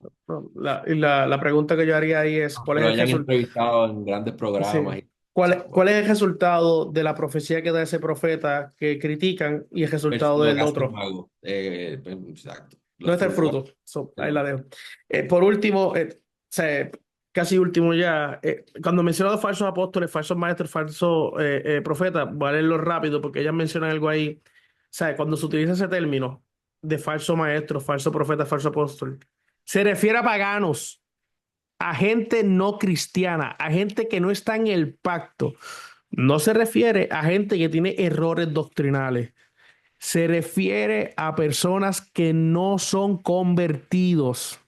No, la pregunta que yo haría ahí es, ¿cuál Que es lo el hayan resultado? entrevistado en grandes Sí. programas y ¿Cuál, cosas, cuál pues. es el resultado de la profecía que da ese profeta que critican y el Versus resultado lo que del hace el otro? mago. Pues, exacto. ¿Dónde Los está el frutos. fruto? So, ahí la Perdón. dejo. Por último, casi último ya, cuando menciono los falsos apóstoles, falsos maestros, falsos profetas, voy a leerlo rápido porque ellas mencionan algo ahí. Cuando se utiliza ese término de falso maestro, falso profeta, falso apóstol, se refiere a paganos, a gente no cristiana, a gente que no está en el pacto. No se refiere a gente que tiene errores doctrinales. Se refiere a personas que no son convertidos.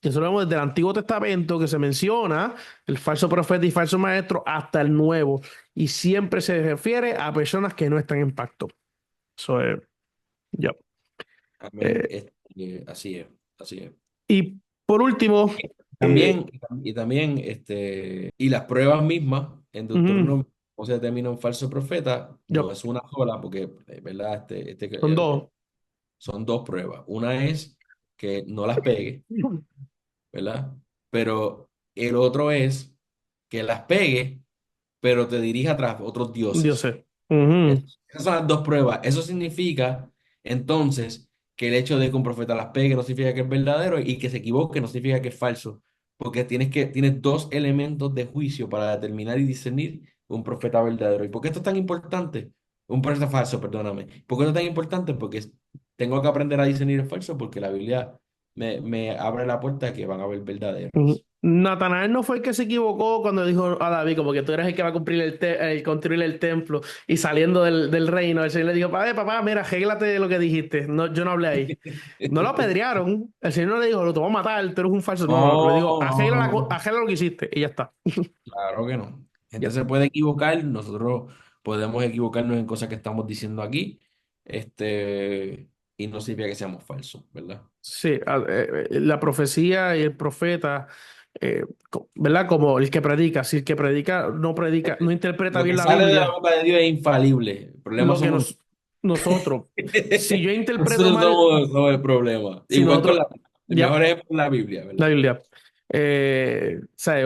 Eso lo vemos desde el Antiguo Testamento que se menciona el falso profeta y falso maestro hasta el Nuevo. Y siempre se refiere a personas que no están en pacto. Eso es, ya. Amén. Eh, Así es. Así es. y por último, eh, También, y también, y las pruebas mismas en ujú, Deuteronomio, o se determina un falso profeta, ya, no es una sola, porque, ¿verdad? son dos. Son dos pruebas. Una es que no las pegue, ¿verdad? Pero el otro es que las pegue, pero te dirija tras otros Dios dioses. sé. Ujú, Esas son las dos pruebas. Eso significa entonces que el hecho de que un profeta las pegue no significa que es verdadero y que se equivoque no significa que es falso. Porque tienes dos elementos de juicio para determinar y discernir un profeta verdadero. ¿Y por qué esto es tan importante? Un profeta falso, perdóname. ¿Por qué esto es tan importante? Porque tengo que aprender a discernir el falso porque la Biblia me abre la puerta a que van a haber ujú. verdaderos. Natanael no fue el que se equivocó cuando dijo a David, como que tú eres el que va a cumplir construir el templo y saliendo del reino. El Señor le dijo, papá, mira, arréglate lo que dijiste. No, yo no hablé ahí. No lo apedrearon. El Señor no le dijo, lo te voy a matar, tú eres un falso. No, le dijo, No, no, no, no. arregla lo que hiciste y ya está. Claro que no. Ya. Gente se puede equivocar, nosotros podemos equivocarnos en cosas que estamos diciendo aquí, y no significa que seamos falsos, ¿verdad? Sí, la profecía y el profeta, ¿verdad? Como el que predica. Si el que predica, no interpreta Lo bien que la sale de la Biblia, boca de Dios es infalible. El problema lo que somos nosotros. Si yo interpreto nosotros mal, somos el problema. si Igual con nosotros, el mejor ya. ejemplo es la Biblia, La ¿verdad? Biblia.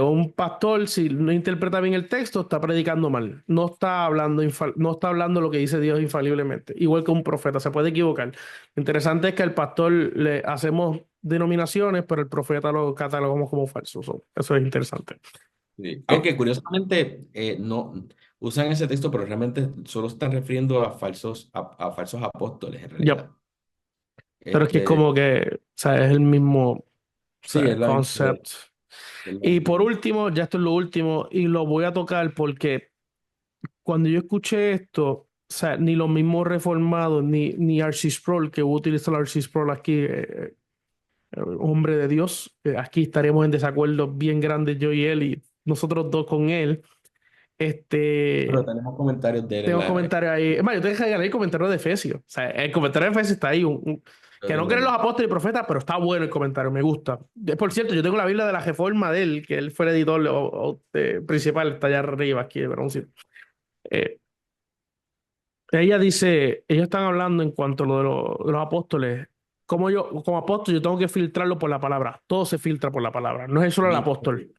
Un pastor, si no interpreta bien el texto, está predicando mal. No está hablando lo que dice Dios infaliblemente. Igual que un profeta, se puede equivocar. Lo interesante es que al pastor le hacemos denominaciones, pero el profeta lo catalogamos como falso. Eso es interesante. Sí. Eh, Aunque curiosamente no usan ese texto, pero realmente solo están refiriendo a falsos apóstoles en ya. realidad. Pero es que es Este, como que, o sea, es el mismo, o sí, sea, es la misma idea. concept. Es la Y misma por idea. último, ya esto es lo último, y lo voy a tocar porque cuando yo escuché esto, o sea, ni los mismos reformados, ni R.C. Sproul, que utiliza el R.C. Sproul aquí, hombre de Dios, aquí estaremos en desacuerdo bien grandes yo y él, y nosotros dos con él. Pero Este, tenemos comentarios de él en tengo la. comentarios ahí. Es más, yo te dejé ahí el comentario de Efesios. O sea, el comentario de Efesios está ahí. Lo Que no tengo creen los aquí. apóstoles y profetas, pero está bueno el comentario, me gusta. Por cierto, yo tengo la Biblia de la Reforma de él, que él fue el editor principal, está allá arriba aquí, pero un sitio. Eh, Ella dice, ellos están hablando en cuanto a lo de los apóstoles. Como yo, como apóstol, yo tengo que filtrarlo por la palabra. Todo se filtra por la palabra. No es solo el Sí, apóstol. todo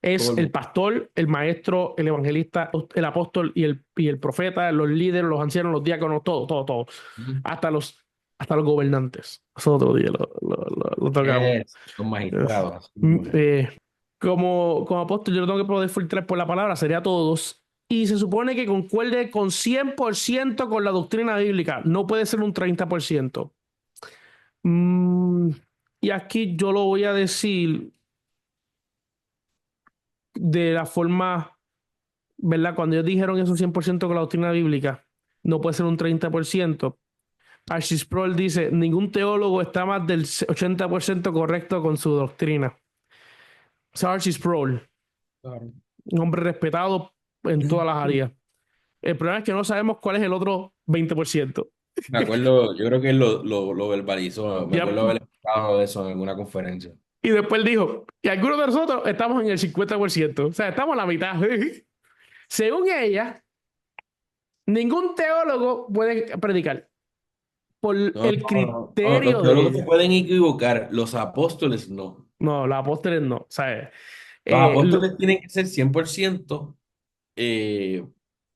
Es el el mundo. pastor, el maestro, el evangelista, el apóstol y el profeta, los líderes, los ancianos, los diáconos, todo, todo, todo. Ujú. Hasta hasta los gobernantes. Eso otro día lo tocamos. Son Es- magistrados. Así mm, mismo es. eh, como apóstol, yo lo tengo que poder filtrar por la palabra, sería todos. Y se supone que concuerde con 100% con la doctrina bíblica. No puede ser un 30%. Mm, y aquí yo lo voy a decir de la forma, ¿verdad? Cuando ellos dijeron eso 100% con la doctrina bíblica, no puede ser un 30%. Archie Sproul dice, ningún teólogo está más del 80% correcto con su doctrina. O sea, Archie Sproul, Claro. un hombre respetado en todas las áreas. El problema es que no sabemos cuál es el otro 20%. Me acuerdo, yo creo que él lo verbalizó, me Ya, acuerdo haber escuchado de eso en alguna conferencia. y después él dijo, y algunos de nosotros estamos en el 50%. O sea, estamos a la mitad. Según ella, ningún teólogo puede predicar por No, el no, no, no, los criterio de teólogos se ella. pueden equivocar, los apóstoles no. No, los apóstoles no. O sea, Los lo- apóstoles tienen que ser 100%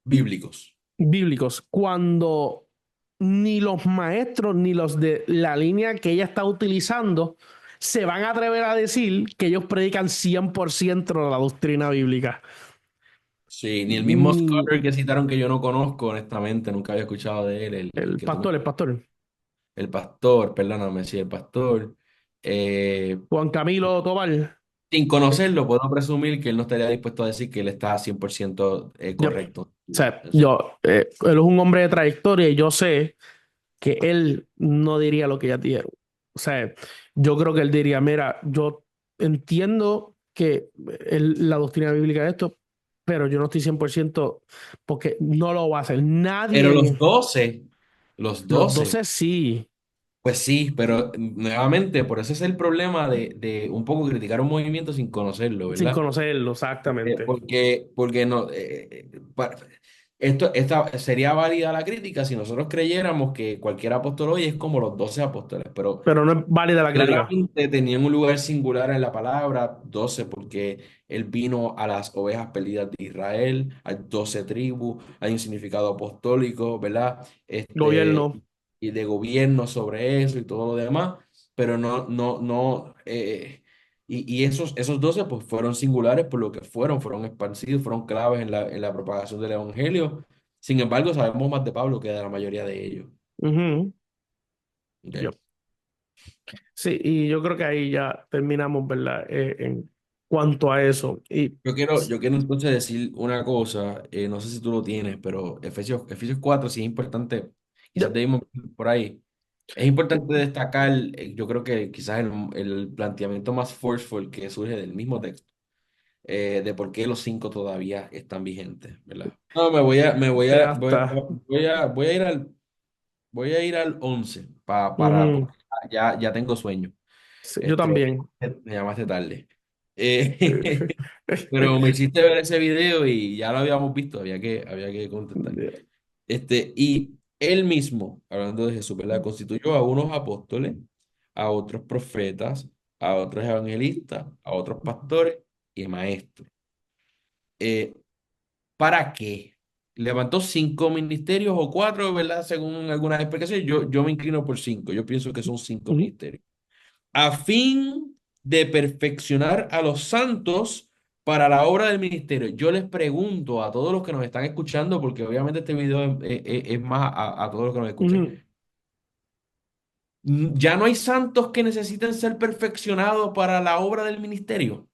bíblicos. bíblicos, cuando ni los maestros ni los de la línea que ella está utilizando se van a atrever a decir que ellos predican 100% de la doctrina bíblica. Sí, ni el mismo Ni scholar que citaron que yo no conozco, honestamente, nunca había escuchado de él, el el que tú pastor, el pastor. el pastor, perdóname, sí, el pastor. eh, Juan Camilo Tobar. Sin conocerlo, puedo presumir que él no estaría dispuesto a decir que él está 100% Yo, o correcto sea, en su. él es un hombre de trayectoria y yo sé que él no diría lo que ella dijeron. O sea, yo creo que él diría, mira, yo entiendo que la doctrina bíblica es esto, pero yo no estoy 100% porque no lo va a hacer. Pero Nadie, los los 12 12 sí, pues sí, pero nuevamente, por eso es el problema de un poco criticar un movimiento sin conocerlo, sin ¿verdad? conocerlo exactamente. Porque no, esta sería válida la crítica si nosotros creyéramos que cualquier apóstol hoy es como los 12 apóstoles, pero Pero no es válida la crítica. claramente tenían un lugar singular en la palabra, 12 porque él vino a las ovejas perdidas de Israel, hay 12 tribus, hay un significado apostólico, ¿verdad? Gobierno. Y de gobierno sobre eso y todo lo demás, pero no, y esos 12 pues fueron singulares por lo que fueron expansidos, fueron claves en la propagación del evangelio. Sin embargo, sabemos más de Pablo que de la mayoría de ellos. Ujú. Yo. ¿Ok? Sí, y yo creo que ahí ya terminamos, ¿verdad? En cuanto a eso. Y Yo quiero entonces decir una cosa, no sé si tú lo tienes, pero Efesios 4 sí es importante, quizás ya, debimos por ahí. Es importante destacar, yo creo que quizás el planteamiento más forceful que surge del mismo texto, de por qué los cinco todavía están vigentes, ¿verdad? No, hasta. voy a ir al 11 Ujú. porque ya tengo sueño. Sí, yo también. Me llamaste tarde. Eh, Pero me hiciste ver ese video y ya lo habíamos visto, había que contestar. Y él mismo, hablando de Jesús, ¿verdad? Constituyó a unos apóstoles, a otros profetas, a otros evangelistas, a otros pastores y maestros. Eh, ¿Para qué? Levantó cinco ministerios o cuatro, ¿verdad? Según algunas explicaciones. Yo me inclino por cinco. Yo pienso que son cinco Ujú, ministerios a fin de perfeccionar a los santos para la obra del ministerio. Yo les pregunto a todos los que nos están escuchando, porque obviamente este video es más a todos los que nos escuchan. ujú, ¿Ya no hay santos que necesiten ser perfeccionados para la obra del ministerio?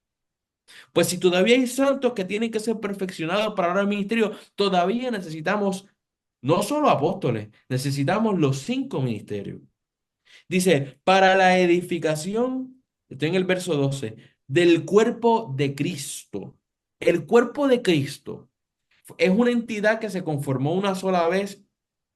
Pues si todavía hay santos que tienen que ser perfeccionados para la obra del ministerio, todavía necesitamos no solo apóstoles, necesitamos los cinco ministerios. Dice, para la edificación, estoy en el verso 12 del cuerpo de Cristo. El cuerpo de Cristo es una entidad que se conformó una sola vez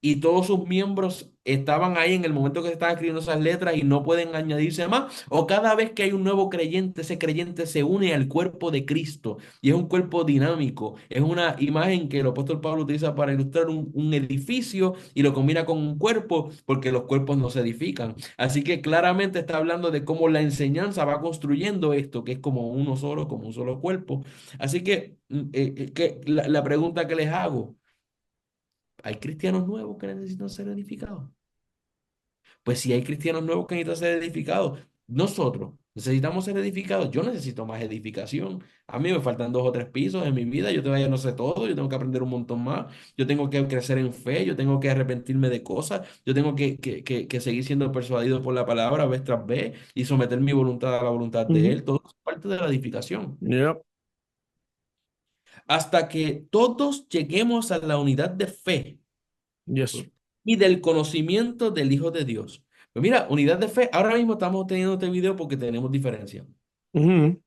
y todos sus miembros estaban ahí en el momento que se estaban escribiendo esas letras y no pueden añadirse más, o cada vez que hay un nuevo creyente, ese creyente se une al cuerpo de Cristo y es un cuerpo dinámico, es una imagen que el apóstol Pablo utiliza para ilustrar un edificio y lo combina con un cuerpo porque los cuerpos no se edifican. Así que claramente está hablando de cómo la enseñanza va construyendo esto, que es como uno solo, como un solo cuerpo. Así que, la pregunta que les hago, ¿hay cristianos nuevos que necesitan ser edificados? Pues si hay cristianos nuevos que necesitan ser edificados, nosotros necesitamos ser edificados. Yo necesito más edificación. A mí me faltan 2 o 3 pisos en mi vida. Yo todavía no sé todo. Yo tengo que aprender un montón más. Yo tengo que crecer en fe. Yo tengo que arrepentirme de cosas. Yo tengo que seguir siendo persuadido por la palabra vez tras vez y someter mi voluntad a la voluntad de Ujú. Él. Todo es parte de la edificación. Yep. Hasta que todos lleguemos a la unidad de fe Yes. y del conocimiento del Hijo de Dios. Pues mira, unidad de fe, ahora mismo estamos teniendo este video porque tenemos diferencia. O Ujú.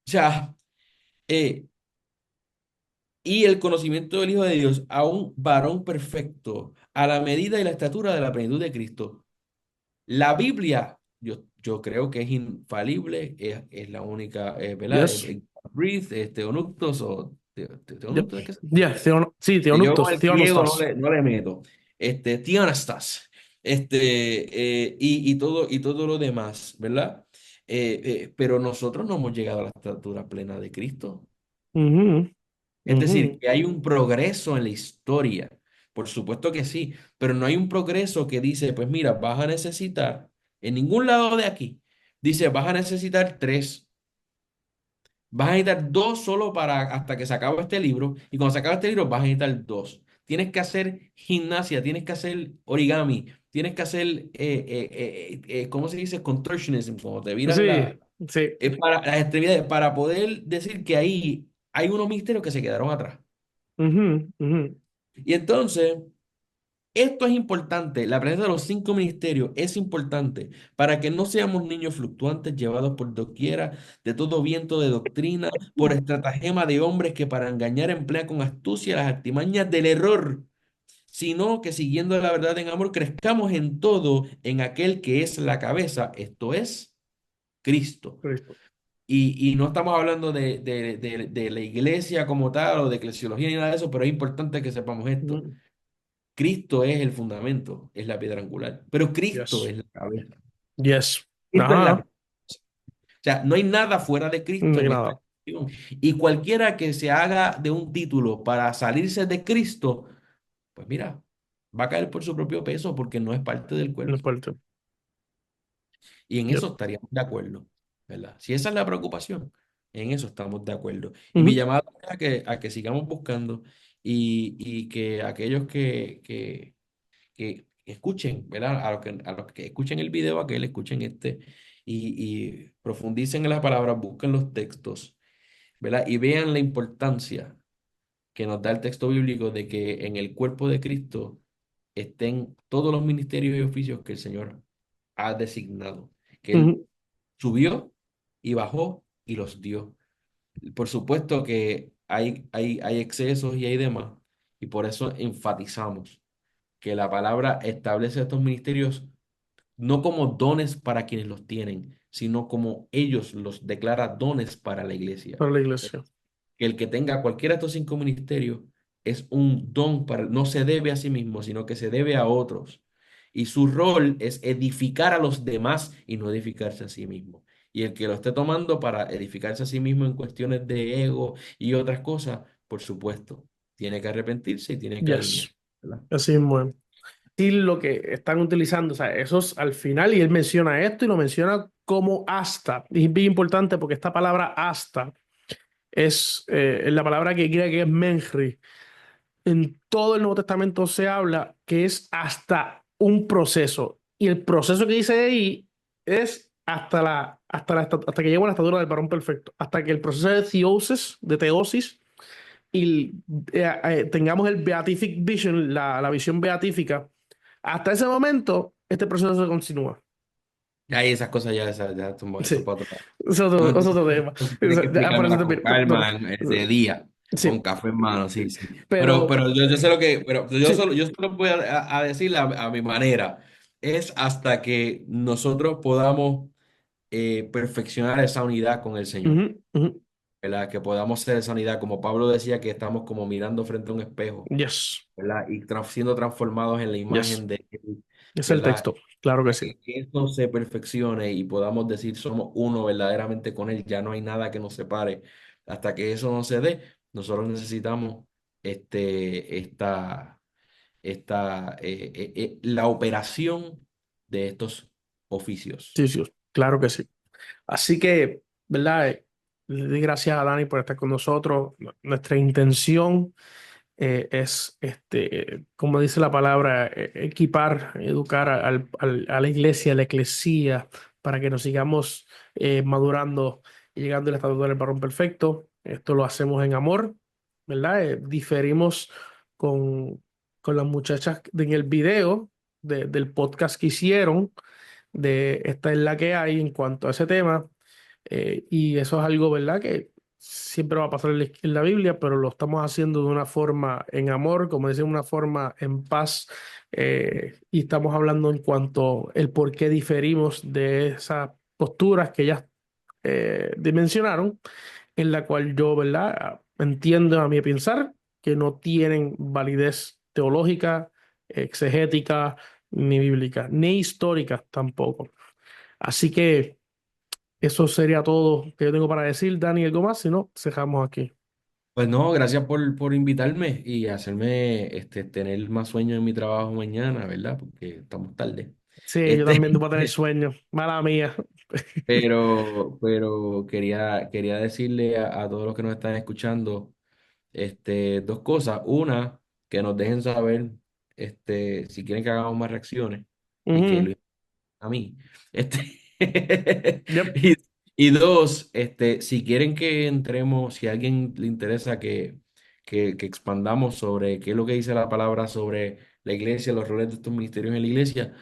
sea, eh, y el conocimiento del Hijo de Dios a un varón perfecto, a la medida y la estatura de la plenitud de Cristo. La Biblia, yo creo que es infalible, es la única, ¿verdad? Yes. Breathe, Teonuctos o Yep. Teonuctos, ¿es que se Yeah. Sí, que yo con Theonustos, el griego Theonostas. no le meto. Tionastas, y todo lo demás, ¿verdad? Pero nosotros no hemos llegado a la estatura plena de Cristo. Ujú. Es decir, Ujú. que hay un progreso en la historia. Por supuesto que sí, pero no hay un progreso que dice, pues mira, vas a necesitar, en ningún lado de aquí, dice, vas a necesitar 3. Vas a necesitar 2 solo para hasta que se acabe este libro. Y cuando se acabe este libro, vas a necesitar 2. Tienes que hacer gimnasia, tienes que hacer origami, tienes que hacer, ¿cómo se dice? Contortionism, cuando te viras Sí, sí. para, las extremidades, para poder decir que ahí hay unos misterios que se quedaron atrás. Ujú. Ujú. Y entonces, esto es importante, la presencia de los 5 ministerios es importante para que no seamos niños fluctuantes llevados por doquiera de todo viento de doctrina, por estratagema de hombres que para engañar emplean con astucia las artimañas del error, sino que siguiendo la verdad en amor crezcamos en todo en aquel que es la cabeza, esto es Cristo. Cristo. Y no estamos hablando de la iglesia como tal o de eclesiología ni nada de eso, pero es importante que sepamos esto. Ujú. Cristo es el fundamento, es la piedra angular, pero Cristo Yes. es la cabeza. Yes. Cristo es la Ajá. cabeza. O sea, no hay nada fuera de Cristo No hay en esta nada. cuestión. Y cualquiera que se haga de un título para salirse de Cristo, pues mira, va a caer por su propio peso porque no es parte del No cuerpo. importa. Y en Yep. eso estaríamos de acuerdo, ¿verdad? Si esa es la preocupación, en eso estamos de acuerdo. Y mi Ujú. llamada es a que sigamos buscando y que aquellos que escuchen, ¿verdad? A los que escuchen el video, a que le escuchen y profundicen en las palabras, busquen los textos, ¿verdad? Y vean la importancia que nos da el texto bíblico de que en el cuerpo de Cristo estén todos los ministerios y oficios que el Señor ha designado, que Él Ujú. subió y bajó y los dio. Por supuesto que hay excesos y hay demás, y por eso enfatizamos que la palabra establece estos ministerios no como dones para quienes los tienen, sino como ellos los declara dones para la iglesia. Para la iglesia. Que el que tenga cualquiera de estos 5 ministerios es un don para, no se debe a sí mismo, sino que se debe a otros. Y su rol es edificar a los demás y no edificarse a sí mismo. Y el que lo esté tomando para edificarse a sí mismo en cuestiones de ego y otras cosas, por supuesto, tiene que arrepentirse y tiene que alinear, Yes. ¿verdad? Así es, bueno. Sí, lo que están utilizando, o sea, eso es al final, y él menciona esto y lo menciona como hasta. Y es bien importante porque esta palabra hasta es la palabra que griega que es menri. En todo el Nuevo Testamento se habla que es hasta un proceso. Y el proceso que dice ahí es hasta que llegue a la estatura del varón perfecto. Hasta que el proceso de theosis, de teosis, y tengamos el beatific vision, la visión beatífica. Hasta ese momento, este proceso se continúa. Ya hay esas cosas, ya, eso Sí, para otro lado. es Uno otro, es tiene otro tema. tiene que Por eso explicármela te con mira, calma de día. Con Sí, café en mano, sí, sí. pero Pero yo sé lo que, pero sí. yo solo voy a decir a mi manera. Es hasta que nosotros podamos perfeccionar esa unidad con el Señor, Ujú, ujú. ¿verdad? Que podamos ser esa unidad, como Pablo decía, que estamos como mirando frente a un espejo, Yes, ¿verdad? Y siendo transformados en la yes. imagen de Él, Es el ¿verdad? texto, claro que sí. Que esto se perfeccione y podamos decir somos uno verdaderamente con Él, ya no hay nada que nos separe. Hasta que eso no se dé, nosotros necesitamos este, esta, la operación de estos oficios. Sí, sí, claro que sí. Así que, ¿verdad? Le doy gracias a Dani por estar con nosotros. Nuestra intención es, como dice la palabra, equipar, educar a la iglesia, a la eclesía, para que nos sigamos madurando y llegando al estado del varón perfecto. Esto lo hacemos en amor, ¿verdad? Diferimos con, con las muchachas en el video del podcast que hicieron, de esta es la que hay en cuanto a ese tema. Y eso es algo, ¿verdad? Que siempre va a pasar en la Biblia, pero lo estamos haciendo de una forma en amor, como decía, una forma en paz. Y estamos hablando en cuanto el por qué diferimos de esas posturas que ellas dimensionaron, en la cual yo, ¿verdad? Entiendo a mi pensar que no tienen validez teológica, exegética, ni bíblica, ni histórica tampoco. Así que eso sería todo que yo tengo para decir, Dani, algo más, si no, cerramos aquí. Pues no, gracias por invitarme y hacerme tener más sueño en mi trabajo mañana, ¿verdad? Porque estamos tarde. Sí, yo Este, también voy a tener sueño. Mala mía. pero quería decirle a todos los que nos están escuchando dos cosas. Una, que nos dejen saber si quieren que hagamos más reacciones y que Ujú. a mí. Este, Yep, y, y dos, si quieren que entremos, si a alguien le interesa que expandamos sobre qué es lo que dice la palabra sobre la iglesia, los roles de estos ministerios en la iglesia,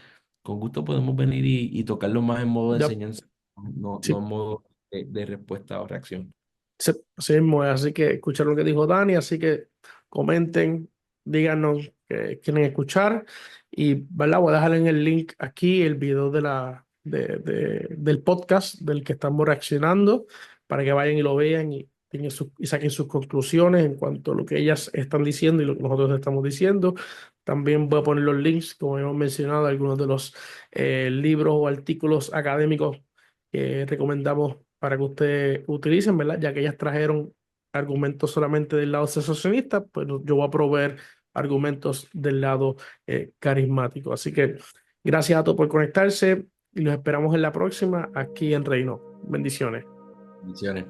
con gusto podemos venir y tocarlo más en modo de yep. enseñanza, no en Sí, modo de respuesta o reacción. sí, así mismo es. Así que escucharon lo que dijo Dani, así que comenten, díganos que quieren escuchar y, ¿verdad? Voy a dejar en el link aquí el video del podcast del que estamos reaccionando para que vayan y lo vean y saquen sus conclusiones en cuanto a lo que ellas están diciendo y lo que nosotros estamos diciendo. También voy a poner los links, como hemos mencionado, algunos de los libros o artículos académicos que recomendamos para que ustedes utilicen, ¿verdad? Ya que ellas trajeron argumentos solamente del lado sensacionista, pues yo voy a proveer argumentos del lado carismático. Así que gracias a todos por conectarse y los esperamos en la próxima aquí en Reino. Bendiciones. Bendiciones.